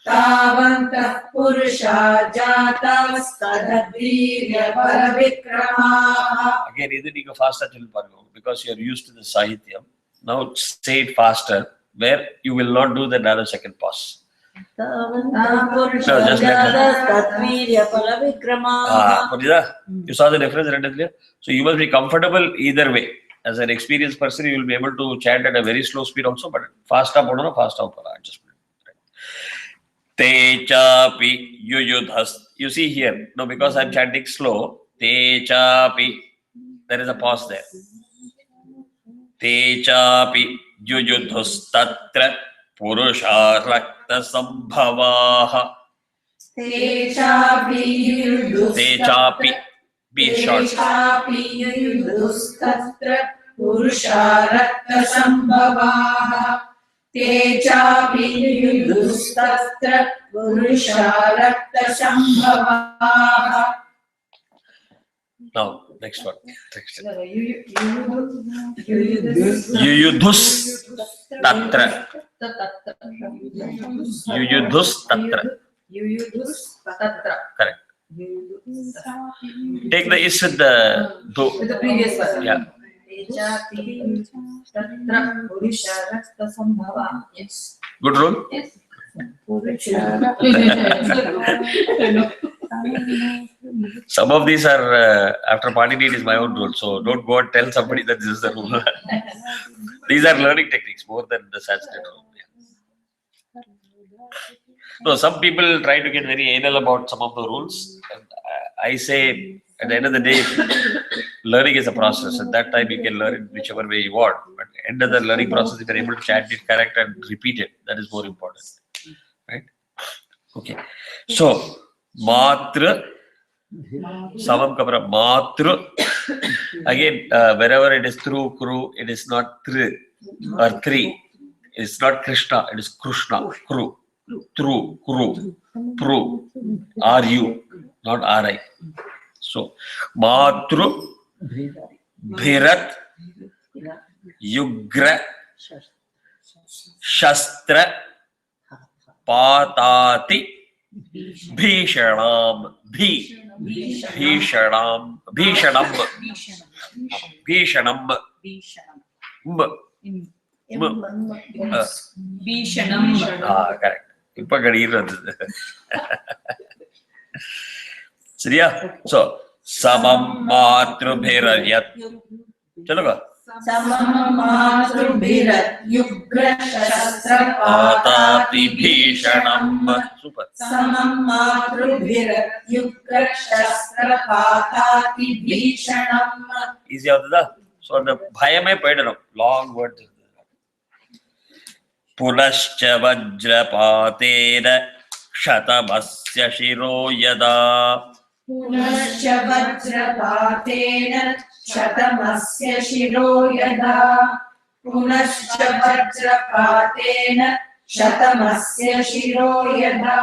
Tavantah purushajatas tadvirya vikramaha. Again, either you go faster till Pargo because you are used to the Sahityam. Now say it faster where you will not do the nanosecond pause. Just like you saw the difference, right? So you must be comfortable either way. As an experienced person, you will be able to chant at a very slow speed also, but fast up or fast up. Te chapi yuyudhas. You see here, no, because I'm chanting slow. Te chapi. There is a pause there. Te chapi yuyudhustatra purusha rakta sambhavaha. Te chapi Te chapi. Be short. Tatra Purusha Rakta Sambhavaha Te chapi yudhustatra Purusha Rakta Sambhavaha. Now, next one. Yuyudhus tatra. Yuyudhus tatra. Correct. Take the is with the do. With the previous one. Yeah. Yes. Good rule. Yes. Some of these are after party date is my own rule. So don't go and tell somebody that this is the rule. These are learning techniques more than the Sanskrit rule. Yeah. No, some people try to get very anal about some of the rules. And I say at the end of the day, learning is a process. At that time, you can learn it whichever way you want. But at the end of the learning process, if you're able to chant it correct and repeat it, that is more important. Right? Okay. So, Matra, Savam Kapra, Matra. Again, wherever it is through, kru, it is not three or three. It's not Krishna, it is Krishna, kru. True, kru, pru, ru, not ri. So, Matru, Bhirat, Yugra, Shastra, Patati, Bhishanam, Bhishanam, Bhishanam, Bhishanam. Correct. இப்ப கடிக்கிறது வந்தது சரியா so சமம் மாத்ருபிரயத் சொல்லுங்க Samam Matrubirat Yugra Shastra Patati Bhishanam. Super. Samam Matrubirat Yugra Shastra Patati Bhishanam. Easy ஆகுதா so அந்த பயமே போயிடணும் long word पुनश्च वज्रपातेन शतमस्य शिरो यदा पुनश्च वज्रपातेन शतमस्य शिरो यदा पुनश्च वज्रपातेन शतमस्य शिरो यदा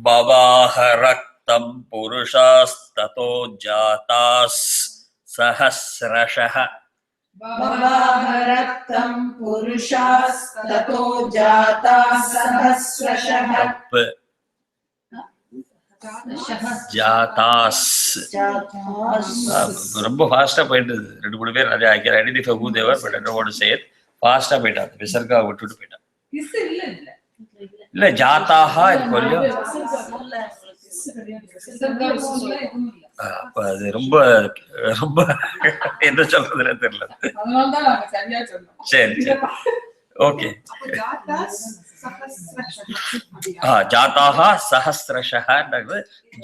बवाह रक्तं पुरुषास्ततो जातास् सहस्रशः Bhavaharaktam Purushastato Jata Sahasrashah Jatas. ரொம்ப ஃபாஸ்டா போயிட்டு ரெண்டு மூணு பேர் I can identify who they were, but I don't want to say it. ஃபாஸ்டா போயிட்டாங்க விசர்கா விட்டுட்டு போயிட்டாங்க இல்ல ஜாத்தாஹா கொல்லியம் அப்ப அது ரொம்ப ரொம்ப என்ன சொல்றதுன்னு தெரியல சரி சரி ஓகே ஜாத்தாஹா சஹஸ்ரஷஹ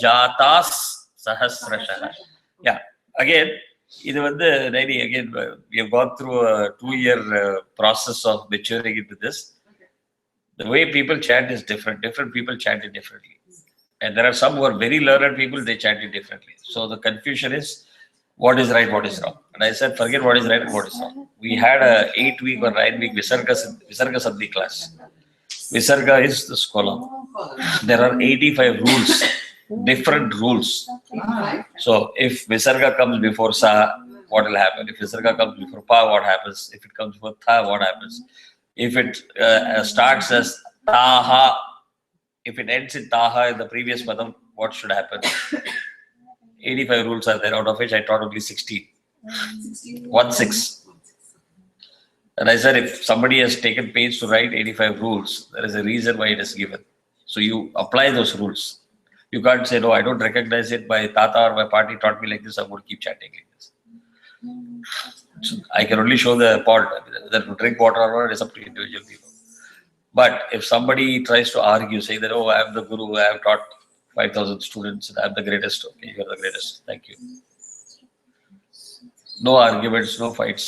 ஜாதாஸ் சஹஸ்ரஷஹ யா அகைன் இது வந்து really again we have gone through a 2-year process of maturing into this. The way people chant is different people chant it differently. And there are some who are very learned people, they chant it differently. So the confusion is what is right, what is wrong. And I said, forget what is right and what is wrong. We had a 8-week or 9-week Visarga Sandhi class. Visarga is the scholar. There are 85 rules, different rules. So if Visarga comes before Sa, what will happen? If Visarga comes before Pa, what happens? If it comes before Tha, what happens? If it starts as Taha, if it ends in Taha in the previous Padam, what should happen? 85 rules are there, out of which I taught only 16. 1-6. And I said, if somebody has taken pains to write 85 rules, there is a reason why it is given. So you apply those rules. You can't say, no, I don't recognize it. My Tata or my party taught me like this, I'm going to keep chanting like this. So I can only show the pot. Whether to drink water or not is up to individual people. But if somebody tries to argue, say that, oh, I am the guru, I have taught 5,000 students, and I am the greatest. Okay, you are the greatest. Thank you. No arguments, no fights.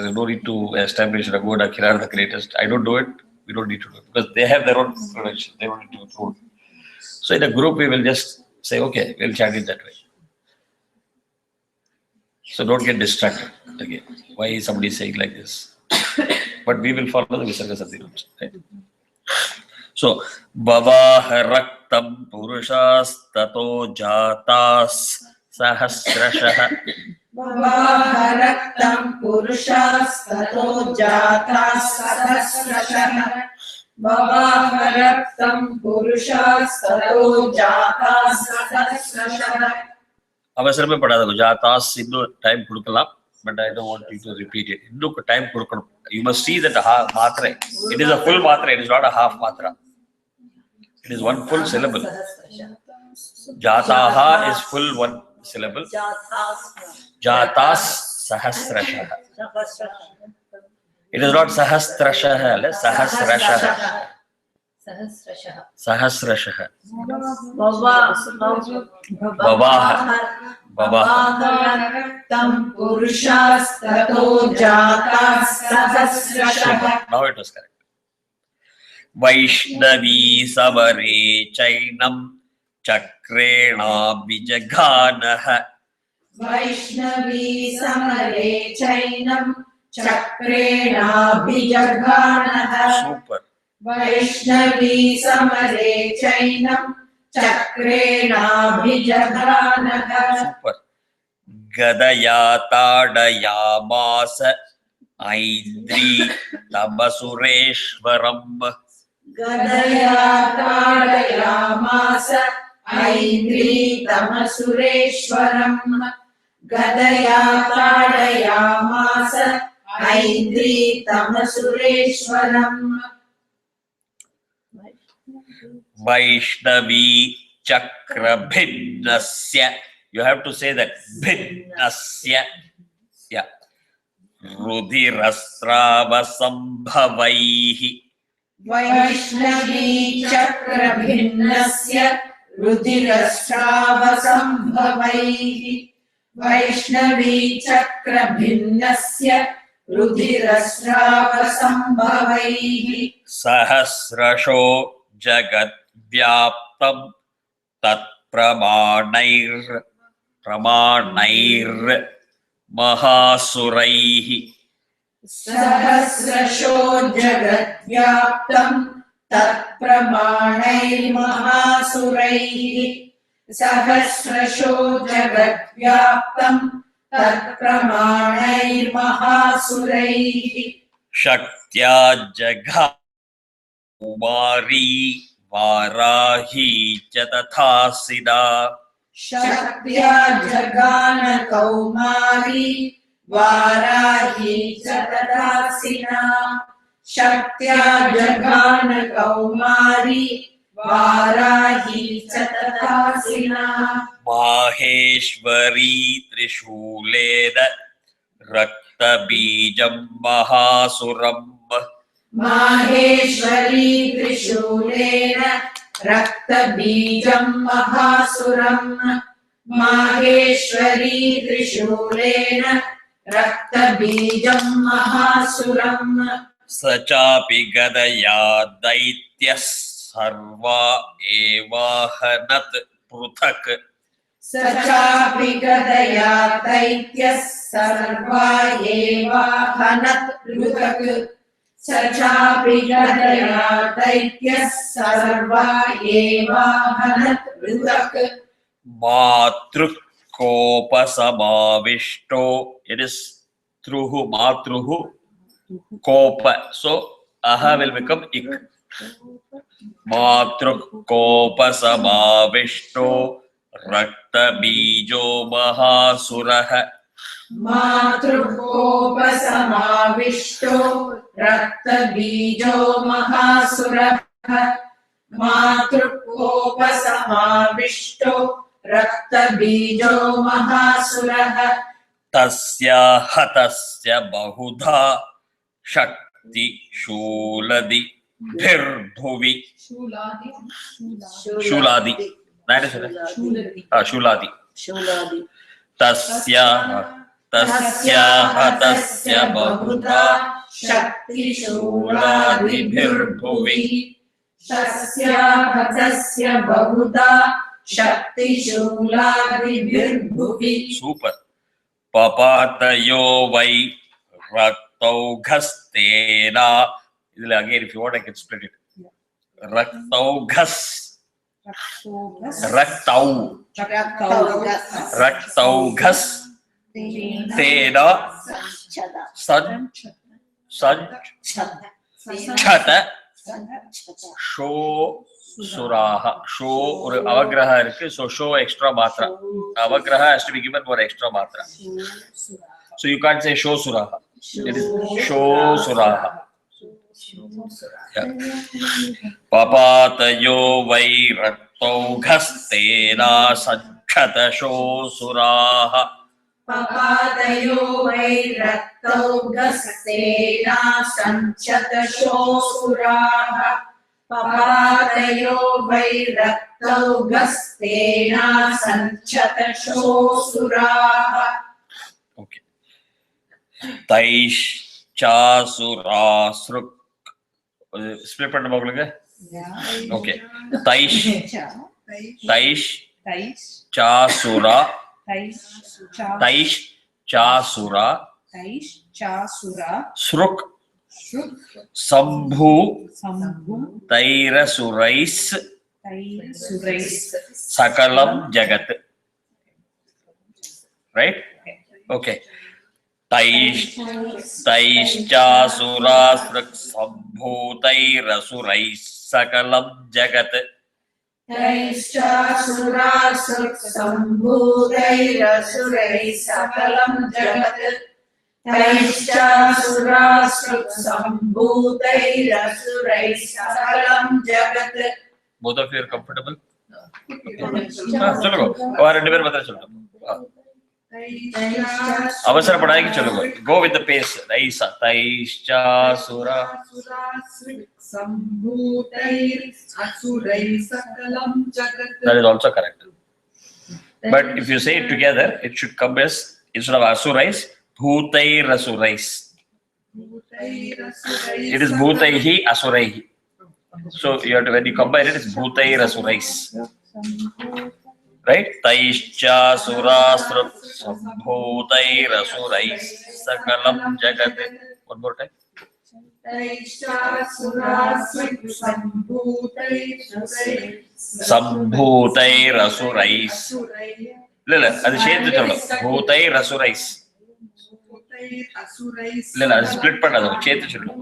There's no need to establish Raghu and Akira are the greatest. I don't do it. We don't need to do it because they have their own production. They don't need to do it. So in a group, we will just say, okay, we'll chant it that way. So don't get distracted again. Why is somebody saying like this? But we will follow the Visarga Sati rules. Right? So, Bhavaha Raktam Purushas Tato Jatas Sahasrashaha. Bhavaharaktam purushas tato jatas sahasrashah. Bhavaharaktam purushas tato jatas sahasrashah. அவசர में पढ़ा था जातास इन्नो time கொடுக்கலாம் but I don't want you to repeat it. इन्नो को time கொடுக்கணும். You must see that matra. It is a full matra. It is not a half matra. It is one full syllable. Jataha is full one syllable. Jatas sahasrashah. It is not sahasrashah, sahasrashah. Sahasrashah. Bhavaharaktam purushas tato jatas sahasrashah. Now it was correct. Vaishnavi savare chainam chakrena bijaganaha. Vaishnavi samare chainam chakrena bijaganaha. Super. Vaishnavi samare chainam chakrena bijaganaha. Super. Gadaya tadayamasa aindri tabasureshvaram. Gadaya tadayamasa aindri tamasureshwaram. Gadaya tadayamasa aindri tamasureshwaram. Vaishnavi chakra bhinnasya. You have to say that bhinnasya. Yeah. Rudirasrava sambhavaihi. Vaishnavi chakra bhinnasya rudirasrava sambhavaihi. Vaishnavi chakra bhinnasya rudirasrava sambhavaihi. Sahasrasho jagat vyaptam tat pramanair mahasuraihi. Sahasrasho jagat vyaptam tat pramanair mahasuraihi. Sahasrasho jagat vyaptam tat pramanair mahasuraihi. Shaktya jagha kumari varahi chatathasida. Shaktya jagana kaumari varahi chatadasina. Shaktya jagana kaumari varahi chatadasina. Maheshwari trishuleda rakta bijam mahasuram. Maheshwari trishulena rakta bijam mahasuram. Maheshwari trishulena rakta bijam mahasuram. Sachapi gadaya daityas sarva evahanat pruthak. Sachapi gadaya daityas sarva eva hanat pruthak. Sachapi gadaya daityas sarva eva hanat pruthak. Matrukopa samavishto. It is truhu, matruhu, kopa. So, aha will become ik. Matrukopa samavishto rakta bijo mahasuraha. Matrukopa samavishto rakta bijo mahasuraha. Matrukopa samavishto rakta bijo mahasuraha. Tasya hatasya bahudha shakti shuladi bhirbhuvi. Shuladi. That is it. Shuladi. Tasya tasya hatasya bahuda शक्तिशूलादिभिर्भुवि तस्य हतस्य बहुधा शक्तिशूलादिभिर्भुवि. Super. Papatayo vai raktaughastena. Again, if you want, I can split it. Raktaughas. Raktaughas. Tena. Sanchata. Sho suraha. Sho or avagraha irukku. So sho extra matra. Avagraha has to be given for extra matra. So you can't say sho suraha. It is sho suraha. Yeah. Papatayo vai raktaughastena sanchata sho suraha. Papatayo vai raktaughastena sanchata sho suraha. Papatayo vai raktaughastena sanchata sho suraha. Okay. Taish chasurasruk. Split பண்ண உங்களுக்கு. Okay. Taish chasura. Taish chasura. Sruk. Sambhu. Tairasurais. Sakalam jagat. Right? Okay. Taish chasura sambhu tairasurais sakalam jagat. Taishasura sambhudairasurai sakalam jagat. Taishasura sambhudairasurai sakalam jagat. Both of you are comfortable? चलो और ரெண்டு பேர் மாத்திரம் சொல்லுங்க. அவசரப்படாதீங்க சொல்லுங்க. Go with the pace. Taisa Taishasura That is also correct. But if you say it together, it should come as, instead of asurais, bhutairasurais. It is bhutaihi asuraihi. So you have to, when you combine it, it's bhutairasurais. Right? Taischa surasra sambhutairasurais sakalam jagat. One more time. Sambhutairasurais. Lila, அது சேர்த்து சொல்லணும். Bhutairasurais. Lila, அது split பண்ணாத, சேர்த்து சொல்லணும்.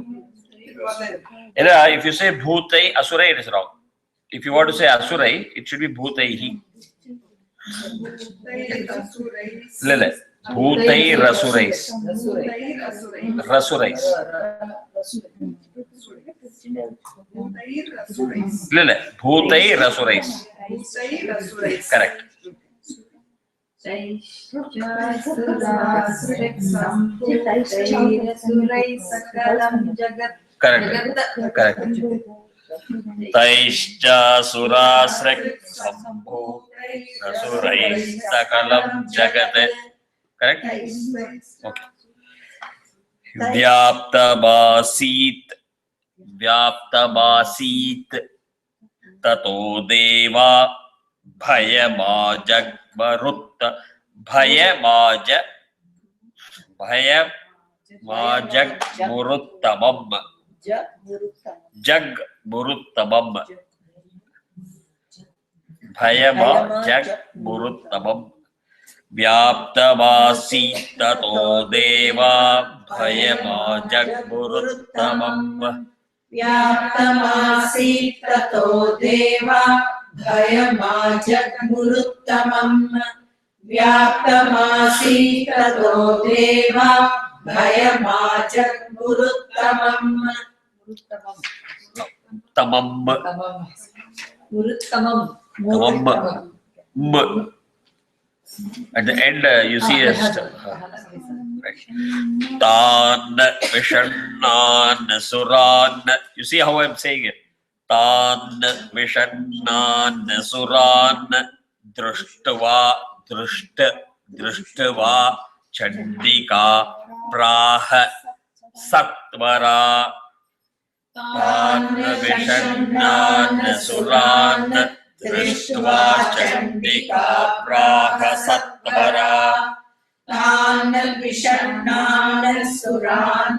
If you say bhutai asurai, it is wrong. If you want to say asurai, it should be bhutaihi. Lila, bhutairasurais. Rasurais. Lila, bhutairasurais. Correct. Correct. Taischa surasrek sambhu rasurai sakalam jagat. Correct? Okay. Vyaptamasit tato deva bhayamajagmarutta bhayamajagmuruttamam Jagmuruttamam. Bhayamajagmuruttamam. Vyaptamasit-tato deva bhayamajagmuruttamam. Vyaptamasit-tato deva bhayamajagmuruttamam. Vyaptamasit-tato deva bhayamajagmuruttamam. Tamam. At the end, you see a Tan Vishannan Suran. You see how I'm saying it? Tan Vishannan Suran Drushtava Chandika Praha Satvara Tan Vishannan Suran Drishtva Chandika Praha Satvara Tan Vishannan Suran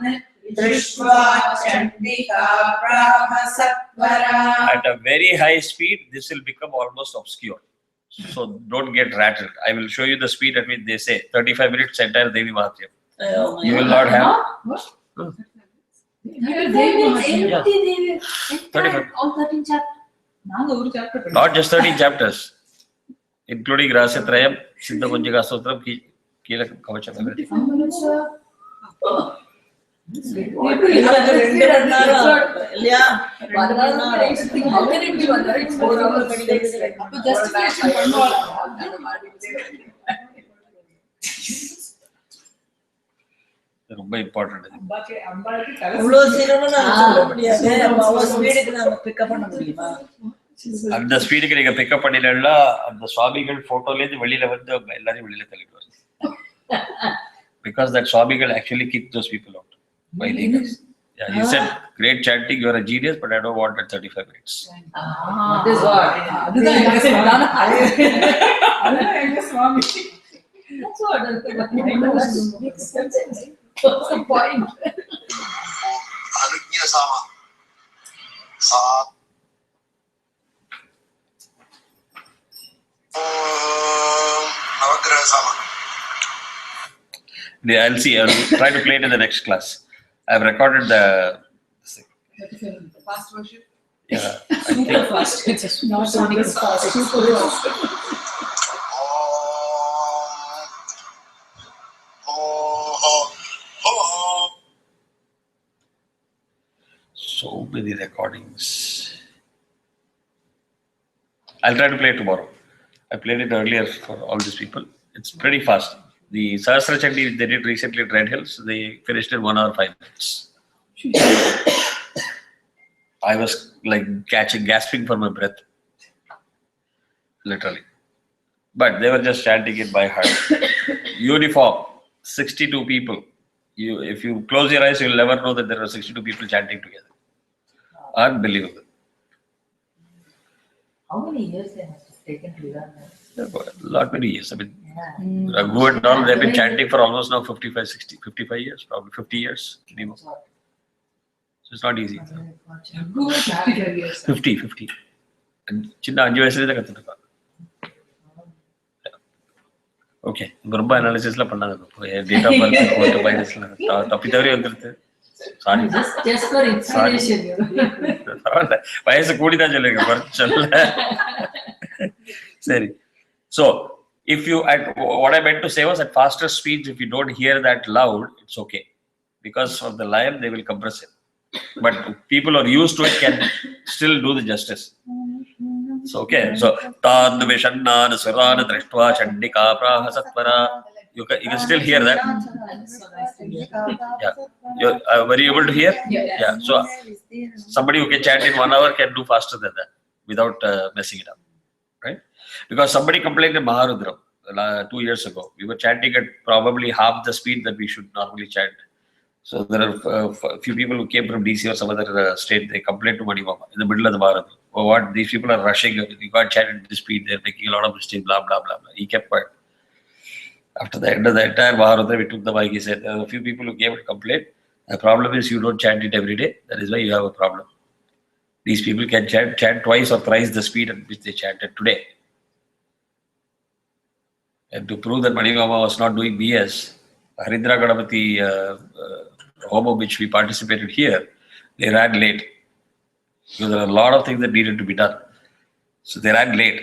Drishva Chandika Prahasatvara. At a very high speed, this will become almost obscure. So don't get rattled. I will show you the speed at which they say 35 minutes entire Devi Mahatmyam. You will not have. Yeah. 35. All 13 chapters. Not just 13 chapters, including Rasatrayam, Siddha Punjika Sutram, Kila Kavacham, everything. ரொம்ப important. அந்த ஸ்பீடுக்கு நீங்க pickup பண்ணினா அந்த சுவாமிகள் போட்டோல இருந்து வெளியில வந்து எல்லாரையும் வெளியில தள்ளிடுவாங்க. Because that Swamigal actually kicked those people out by leaders. Yeah, he said, great chanting, you are a genius, but I don't want at 35 minutes. That is what. That's what. Makes sense. What's the point? Nyasam. Navagraha Sama. Yeah, I'll see. I'll try to play it in the next class. I've recorded the. Fast worship? Yeah. I think, Super fast. It's not sounding fast. Super fast. so many recordings. I'll try to play it tomorrow. I played it earlier for all these people. It's pretty fast. The Sahasra Chandi they did recently at Red Hills, they finished in 1 hour 5 minutes. I was like gasping for my breath. Literally. But they were just chanting it by heart. Uniform, 62 people. If you close your eyes, you'll never know that there were 62 people chanting together. Unbelievable. How many years they must have taken to learn that? Not many years. I mean, Raghu and all, they've been chanting for almost now 55 years, probably 50 years. Minimum. So it's not easy. 50. And சின்ன 5 வயசுல தான் கத்துட்டு okay ரொம்ப அனாலிசிஸ்லாம் பண்ணாங்க date of birth போட்டு வைரஸ்லாம் தப்பி தவறி வந்துருது sorry Just for inspiration, you know. வயசு கூடிதான் சொல்லுங்க குறைச்சு சொல்ல சரி. So if you what I meant to say was at faster speeds, if you don't hear that loud, it's okay, because of the lion they will compress it, but people who are used to it can still do the justice. So okay, so Tan Vishannan Suran Drishtva Chandika Prahasatvara, you can still hear that. Yeah, were you able to hear? Yeah. So somebody who can chant in 1 hour can do faster than that without messing it up, right? Because somebody complained in Maharudram 2 years ago. We were chanting at probably half the speed that we should normally chant. So there are a few people who came from DC or some other state. They complained to Mani Mama in the middle of the Maharudram. Oh, what? These people are rushing. You can't chant at this speed. They're making a lot of mistakes. Blah blah blah blah. He kept quiet. After the end of the entire Maharudram, we took the mic. He said, there are a few people who came and complained. The problem is you don't chant it every day. That is why you have a problem. These people can chant twice or thrice the speed at which they chanted today. And to prove that Mani Mama was not doing BS, Harindra Ganapati Homo, which we participated here, they ran late. Because there are a lot of things that needed to be done. So they ran late.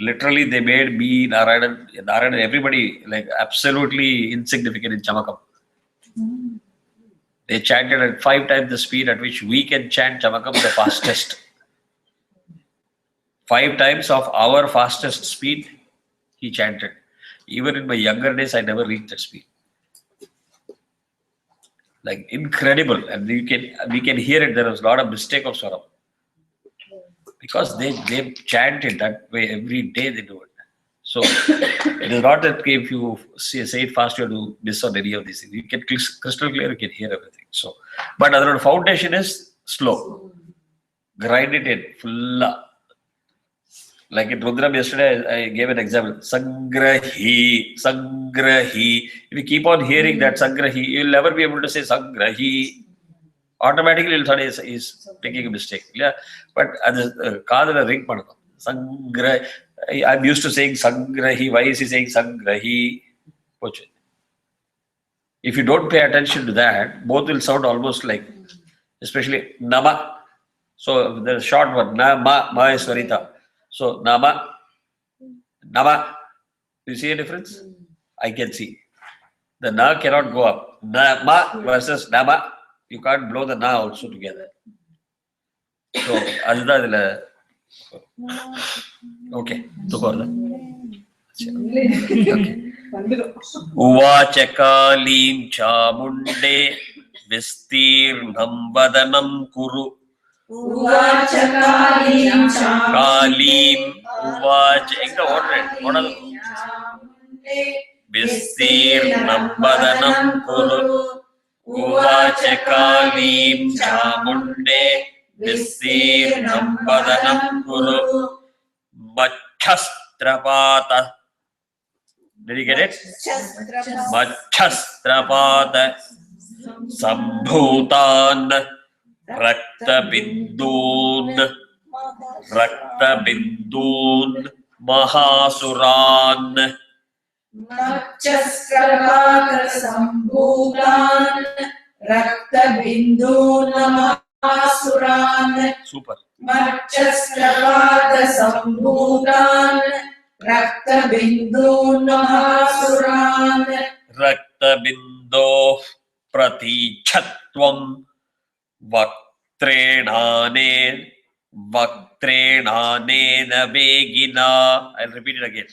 Literally, they made me, Narayan, everybody like absolutely insignificant in Chamakam. They chanted at 5 times the speed at which we can chant Chamakam the fastest. 5 times of our fastest speed, he chanted. Even in my younger days, I never reached that speed. Like incredible, and we can hear it. There was a lot of mistake of swaram because they chant it that way every day. They do it. So it is not that if you say it fast, you have to miss on any of these things. You can crystal clear, you can hear everything. So, but other foundation is slow. Grind it in full. Like in Rudram yesterday, I gave an example. Sangrahi, Sangrahi. If you keep on hearing that Sangrahi, you'll never be able to say Sangrahi. Automatically, you'll thought he's making a mistake. Yeah, but Kadala ring panadam. Sangrahi. I'm used to saying Sangrahi. Why is he saying Sangrahi? If you don't pay attention to that, both will sound almost like, especially Nama. So the short one, Nama, Ma is Svarita. So Nama, Nama. You see a difference? I can see. The Na cannot go up. Nama versus Nama. You can't blow the Na also together. So Azda. Okay. Uvachakalim chamunde vistirnam vadanam kuru. Uvachakalim Kalim uvach. Enga order. Vistirnam vadanam kuru. Uvachakalim chamunde vistirnam vadanam kuru. Machhastrapata. Did you get it? Machhastrapata Sambhutan Raktabindun Mahasuran. Machhastrapata Sambhutan Raktabindun Mahasuran. Super. Machhastrapata Sambhutan Raktabindun Mahasuran. Raktabindo Pratichatvam Vaktrenane Vegina. I'll repeat it again.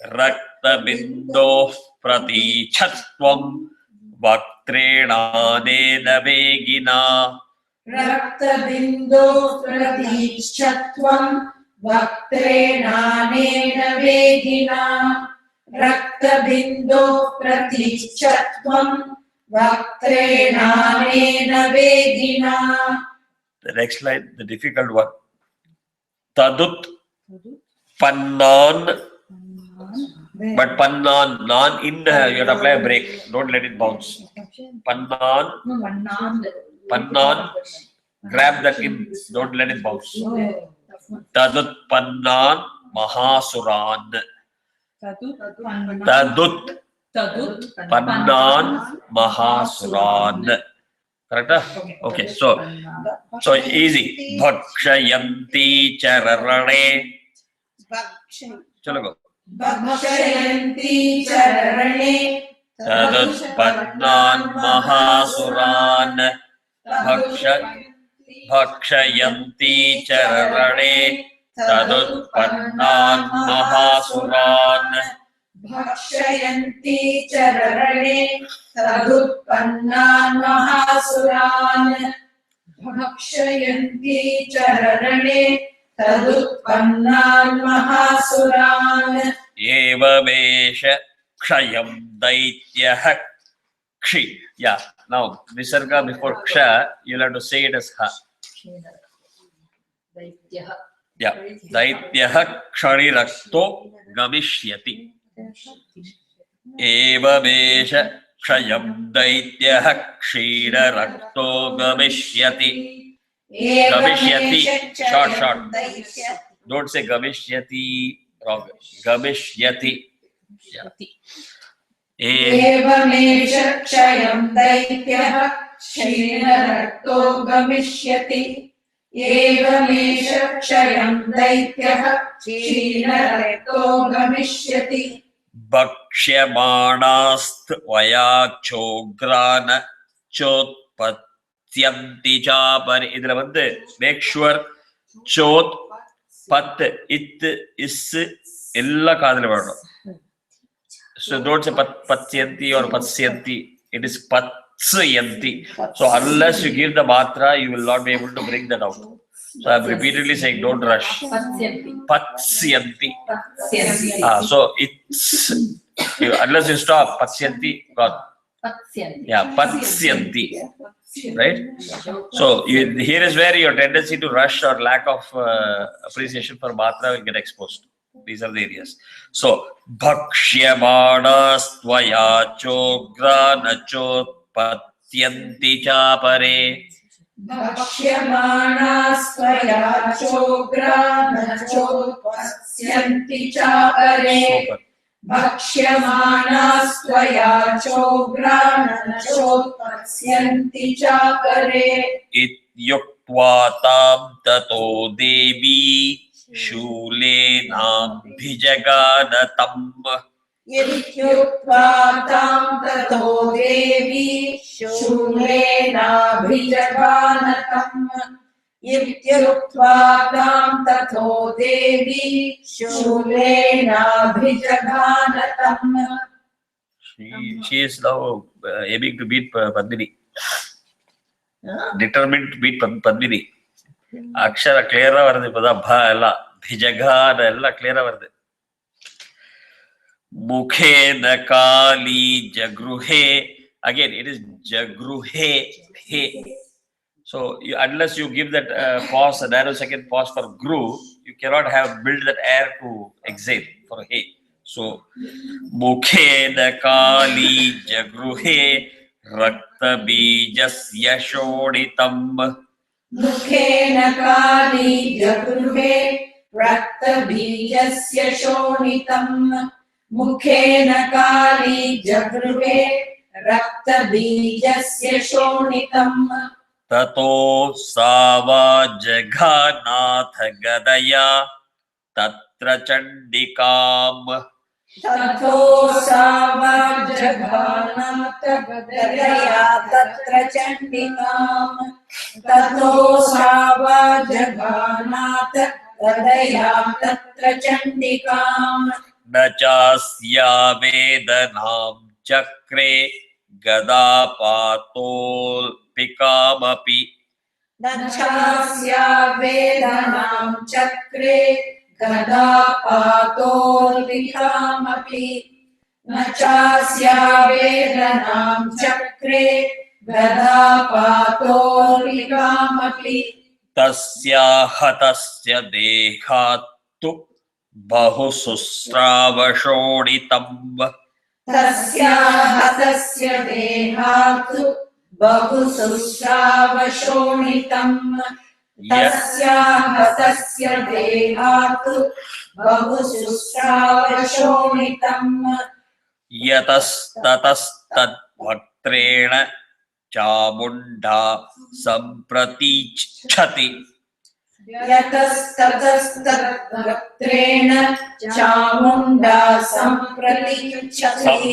Raktabindo Pratichatvam Vaktrenane Vegina. Raktabindo Pratichatvam Vaktrenanena Vegina. Raktabindo Pratichatvam Vaktrenanena Vegina. The next line, the difficult one. Tadut Pannan. But Pannan, nan in, you have to apply a break. Don't let it bounce. Pannan. Pannan. Grab that in. Don't let it bounce. Tadut Pannan Mahasuran. Tadut Pannan Mahasuran. Correct? Okay, so easy. Bhakshayanti chararane. Chalo go. Bhakshayanti chararane. Tadut Pannan Mahasuran. Bhakshayanti chararane. Tadut Pannan Mahasuran. Bhakshayanti chararane. Tadut Pannan Mahasuran. Bhakshayanti chararane. Tadut Pannan Mahasuran. Evamesha Kshayam Daityah Kshi. Yeah, now Visarga before Ksha, you'll have to say it as Ha. Yeah, Daityah Kshani Rakto Gamishyati. Evamesha Kshayam Daityah Kshira Rakto Gamishyati. Gamishyati, short. Don't say Gamishyati, wrong. Gamishyati. Yeah. Evamesha Kshayam Daityah Kshira Rakto Gamishyati. Evamesha Kshayam Daityah Kshira Rakto Gamishyati. Bhakshyamānāst vaya chograna chotpatyanti chapari. Idhula vandu make sure chot pat it is ella kaadila varanum. So don't say patyanti or patsyanti. It is patsyanti. So unless you give the matra, you will not be able to bring that out. So I'm repeatedly saying, don't rush. Patsyanti. So it's, unless you stop, patsyanti, gone. Yeah, patsyanti. Right? So here is where your tendency to rush or lack of appreciation for matra will get exposed. These are the areas. So, bhakshyamanas tvaya chogra nachotpatyanti cha pare. Bhakshyamanas chogra nachotpatyanti cha pare. Super. Bhakshyamanas chogra nachotpatyanti cha pare. Ityuktva tam tato devi shulenam bhijaganatam. Ityuktva tam tato devi shulena bhijaganatam. Ityuktva tam tato devi shulena bhijaganatam. She is now aiming to beat Padmini. Determined to beat Padmini. Akshara clear varade pada bha ella bhijagana ella clear varade. Mukhe nakali jagruhe. Again, it is jagruhe he. So unless you give that pause, a nanosecond pause for gru, you cannot have built that air to exhale for he. So mukhe nakali jagruhe rakta bijasya shoditam. Mukhena kali jagruhe rakta bijasya shonitam. Mukhena kali jagruhe rakta bijasya shonitam. Tato sava jagannatha gadaya tatra chandikam. Tato sava jagannatha gadaya tatra chandikam. Tato sava jagannatha gadaya tatra chandikam. Nachasya vedanam chakre gadapatol pikamapi. Nachasya vedanam chakre gadapatolvikamapi. Nachasya vedanam chakre gadapatolvikamapi. Tasya hatasya dehattu bahususravashoditam. Tasya hatasya dehatu bahususravashonitam. Tasya hatasya dehatu bahususravashonitam. Yatas tatas tadvatrena chamunda sampratichati. Yatastatastat-vatrena chamunda sampratichati.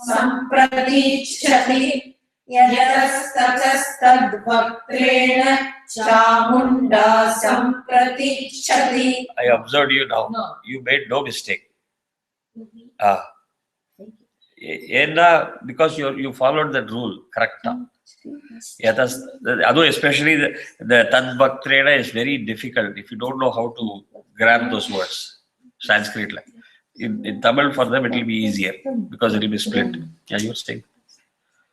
Sampratichati. Yatastatastat-vatrena chamunda sampratichati. I observed you now. No. You made no mistake. Thank Because you followed that rule, correct? Especially the Tadbhaktrena is very difficult if you don't know how to grab those words. Sanskrit. In Tamil, for them, it will be easier because it will be split. Yeah, you were saying.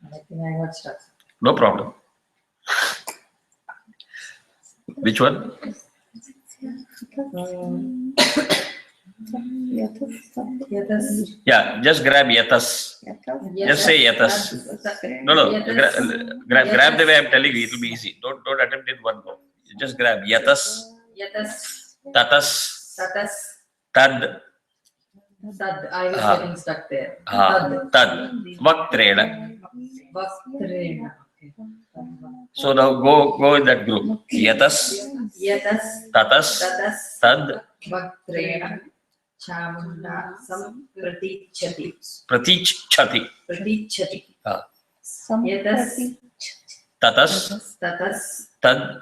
I think I got stuck. No problem. Which one? Yeah, just grab yatas. Just say yatas. No. Grab the way I'm telling you. It will be easy. Don't attempt it one go. Just grab yatas, tatas, tad, Tad. I was getting stuck there. tad, vaktrena. Vaktrena. So now go in that group. Yatas, tatas, tad, Vaktrena. Chamunda sampratichati. pratichati. Yatas. Tatas, tad,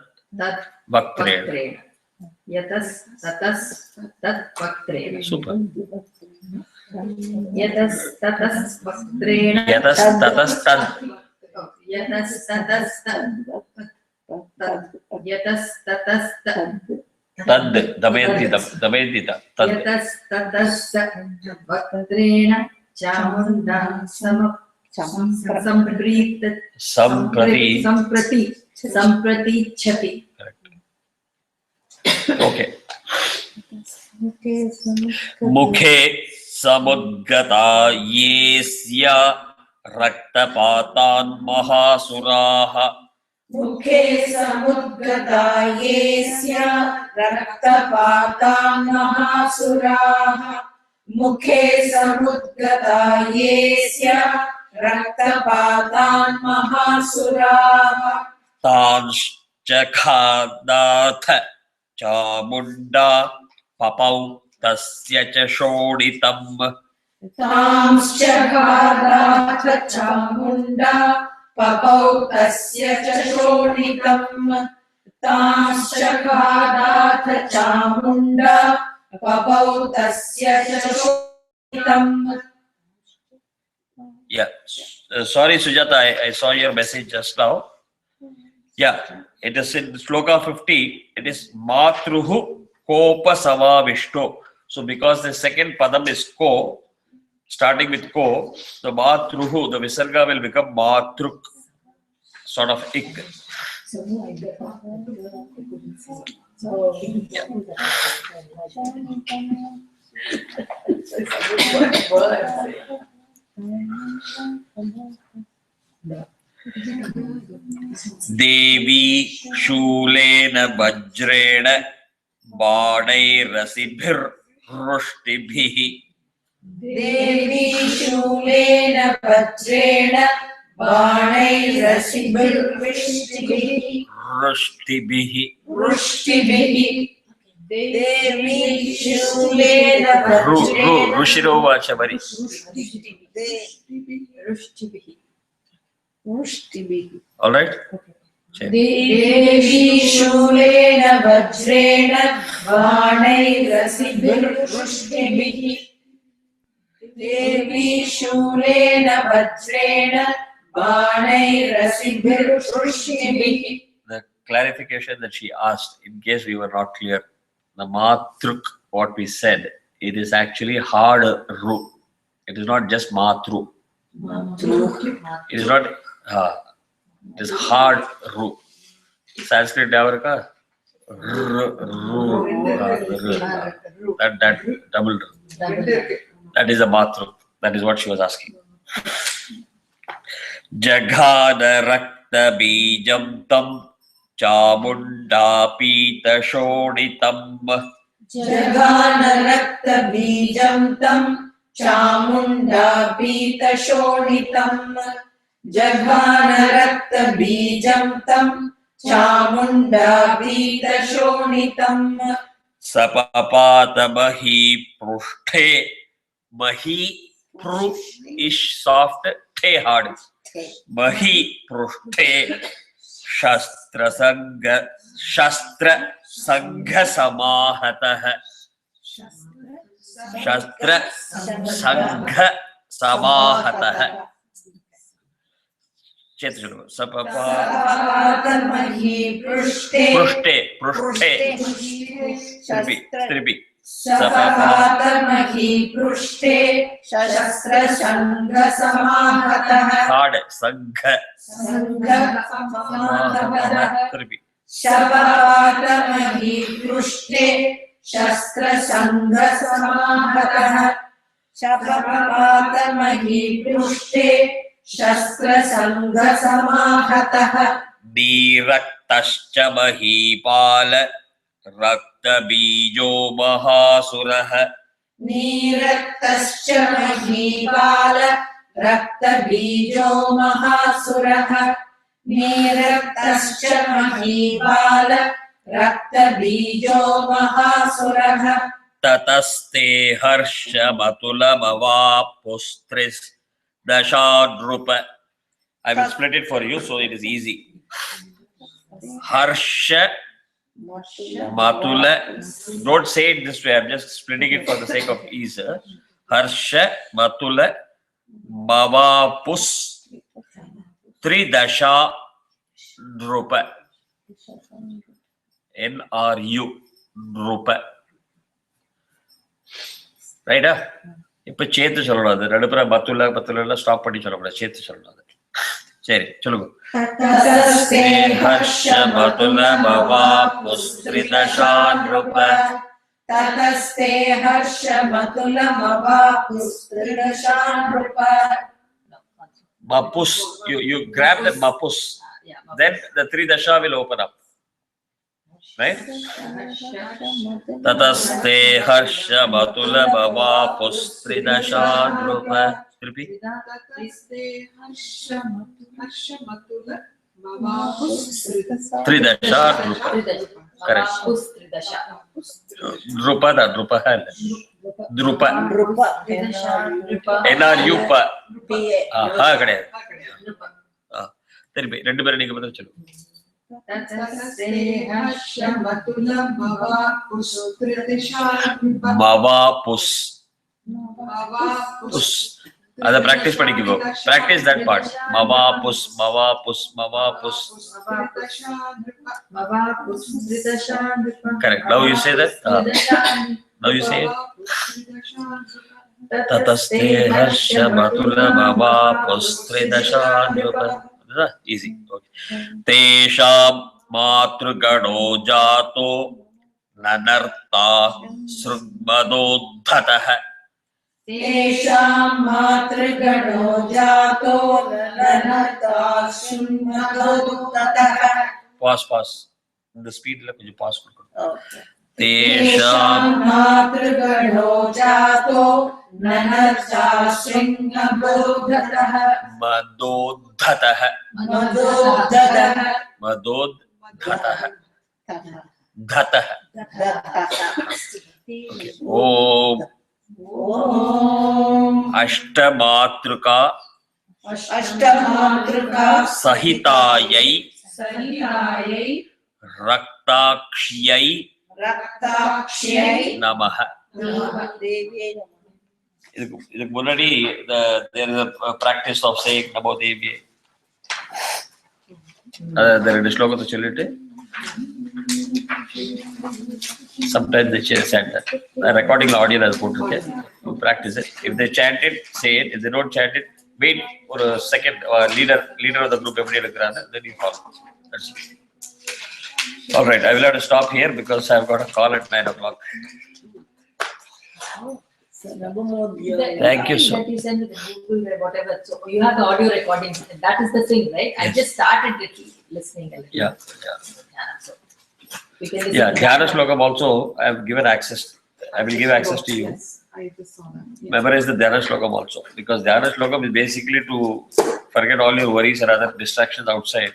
vaktrena. Yatas, tad vaktrena. Super. Yatas, vaktrena. Yatas, tatas, tad. Yatas, tad. Yatastatasta. Tad Damayanti Tad. Yatastatasta. Vatrena Chamunda Sampriti Chati. Okay. Mukhe samudgata yesya raktapatan mahasuraha. Mukhe samudgata yesya raktapatan mahasuraha. Mukhe samudgata yesya raktapatan mahasuraha. Tanshchakhadath chamunda papau tasya cha shoditam. Tamschakādātha chamunda papau tasya cha shoditam. Tamschakādātha chamunda papau tasya cha shoditam. Yeah. Sorry, Sujata, I saw your message just now. Yeah, it is in Shloka 50. It is Matruhu Kopa Samavishto. So because the second padam is Ko, starting with Ko, the Matruhu, the Visarga will become Matruk, sort of Ik. Devi Shulena Vajrena Badai Rasibhir Rushtibhi. Devi Shulena Vajrena Baణैरसिभिः Rushtibhi. Rushtibhi. Devi Shulena Vajrena Rushiro Vachavari. All right? Devi Shulena Vajrena Baణैरसिभिः Rushtibhi. Devi Shulena Vajrena Baణैरसिभिः Rushtibhi. The clarification that she asked, in case we were not clear, the Matruk, what we said, it is actually hard Ru. It is not just Matru. It is not, it is hard Ru. Sanskrit Davaraka, that double Ru. That is a Matruk. That is what she was asking. Jaghana Rakta Bijam Tam Chamunda Pita Shoditam. Jagana Rakta Bijam Tam Chamunda Pita Shoditam. Jagana Rakta Bijam Tam Chamunda Pita Shoditam. Sapapata Mahi Prushte. Mahi Pru ish soft, te hard. Mahi Prushte. Shastra Sangha Samahatah. Shastra Sangha Samahatah. Chetra Sapapata Mahi Prushte. Prushte. Stripi. Sapapatamahi Prushte Shastra Sangha Samahatah. Hard Sangha Sangha Samahatah. Stripi. Sapapatamahi Prushte Shastra Sangha Samahatah. Sapapatamahi Prushte Shastra Sangha Samahatah. Niraktascha Mahipala Rakta Bijo Mahasuraha. Niraktascha Mahipala Rakta Bijo Mahasuraha. Niraktascha Mahipala Rakta Bijo Mahasuraha. Tataste Harsha Matula Mavapustris Dashadrupa. I will split it for you so it is easy. Harsha Matula. Don't say it this way. I'm just splitting it for the sake of ease. Harsha Matula Mavapus Tridasha Drupa. NRU. Rupa. Right? இப்போ சேர்த்து சொல்லணும். அது நடுப்புற பத்துல stop பண்ணி சொல்லக்கூடாது. சேர்த்து சொல்லணும். அது சரி சொல்லுங்க. ततस्ते हर्षमतुलमवापुस्त्रिदशानृप ततस्ते हर्षमतुलमवापुस्त्रिदशानृप. Mapus, you grab the mapus, then the three dasha will open up. Right? Tataste harsha matula bhava pustridasha drupa. Repeat. Tridasha drupa. Correct. Drupa da drupa hai. Drupa. NRUpa. हाँ कड़े तेरी रेंडु बेरे नीके बता चलो Mavapus. Ada practice पढ़ी क्यों? Practice that part. Mavapus. Correct. Now you say that. Now you say it. Tataste harsha matula mavapustridashanrupa. Easy. Okay. Tesham matrugano jato nanarta srugmadodhatah. तेषां मातृगणो जातो ननता शृण्वदोत्ततः. Pause. The speed la कुछ pause करो. तेषां मातृगणो जातो ननता शृण्वदोत्ततः. Madodhatah. मदोत्ततः. Dhatah. Om अष्टमातृका सहितायै रक्ताक्ष्यै नमः. இதுக்கு முன்னாடி there is a practice of saying Namo Devi. The ரெண்டு ஸ்லோகத்தை சொல்லிட்டு sometimes they chant that. Recording audio as put okay. You practice it. If they chant it, say it. If they don't chant it, wait for a second. Leader of the group every then you follow. That's it. All right, I will have to stop here because I've got a call at 9 o'clock. Thank you so much. That you send with Google or whatever. So you have the audio recordings. That is the thing, right? I just started listening. Yeah. So we can listen Yeah, to Dhyana that. Shlokam also, I have given access. I will give access to you. Yes, I just saw that. Yes. Memorize the Dhyana Shlokam also. Because Dhyana Shlokam is basically to forget all your worries and other distractions outside.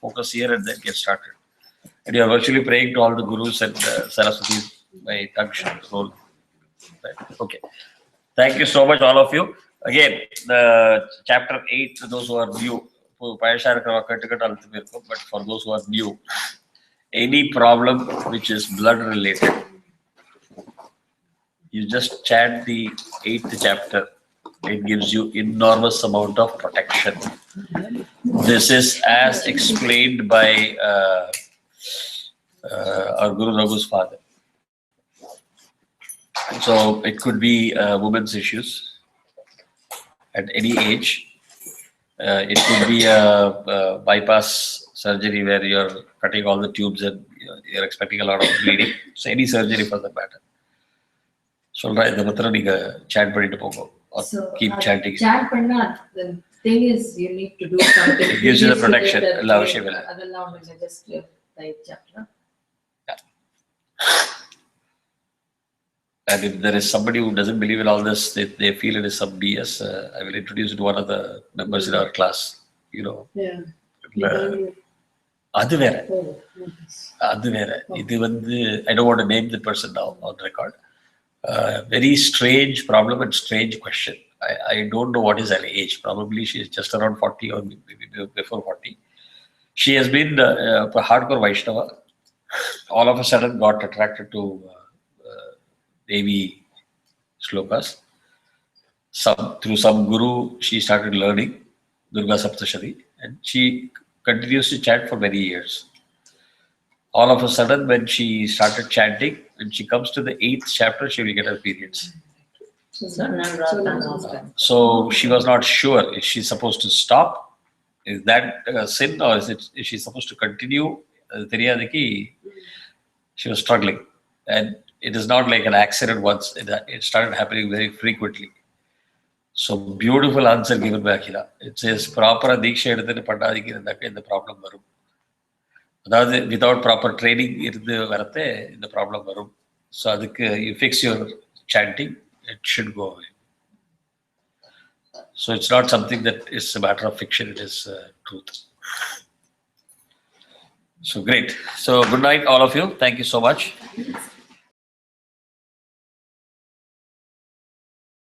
Focus here and then get started. And you are virtually praying to all the gurus and Saraswati by Takshan role. Right. Okay. Thank you so much, all of you. Again, the chapter 8, to those who are new, but for those who are new, any problem which is blood related, you just chant the 8th chapter. It gives you enormous amount of protection. This is as explained by our Guru Raghu's father. So it could be women's issues at any age. It could be a bypass surgery where you're cutting all the tubes and you're expecting a lot of bleeding. So any surgery for that matter. So right, the matra niga chant pannittu pogo or keep chanting. Chant panna, the thing is you need to do something. It gives you the protection. Allah avashyamilla. Adella just the 8th chapter. And if there is somebody who doesn't believe in all this, they feel it is some BS. I will introduce to one of the members in our class. You know, அது வேற. இது வந்து I don't want to name the person now on record. Very strange problem and strange question. I don't know what is her age. Probably she is just around 40 or maybe before 40. She has been a hardcore Vaishnava. All of a sudden got attracted to Devi Shlokas. Through some guru, she started learning Durga Saptashati, and she continues to chant for many years. All of a sudden, when she started chanting, when she comes to the 8th chapter, she will get her periods. So she was not sure, is she supposed to stop? Is that a sin, or is she supposed to continue? Theriyadiki, she was struggling. And it is not like an accident once, it started happening very frequently. So beautiful answer given by Akhila. It says proper Diksha எடுத்துட்டு பண்ணாதீங்க இந்த problem வரும். அதாவது without proper training இருந்து வரதே இந்த problem வரும். So அதுக்கு you fix your chanting, it should go away. So it's not something that is a matter of fiction, it is truth. So great. So good night all of you. Thank you so much.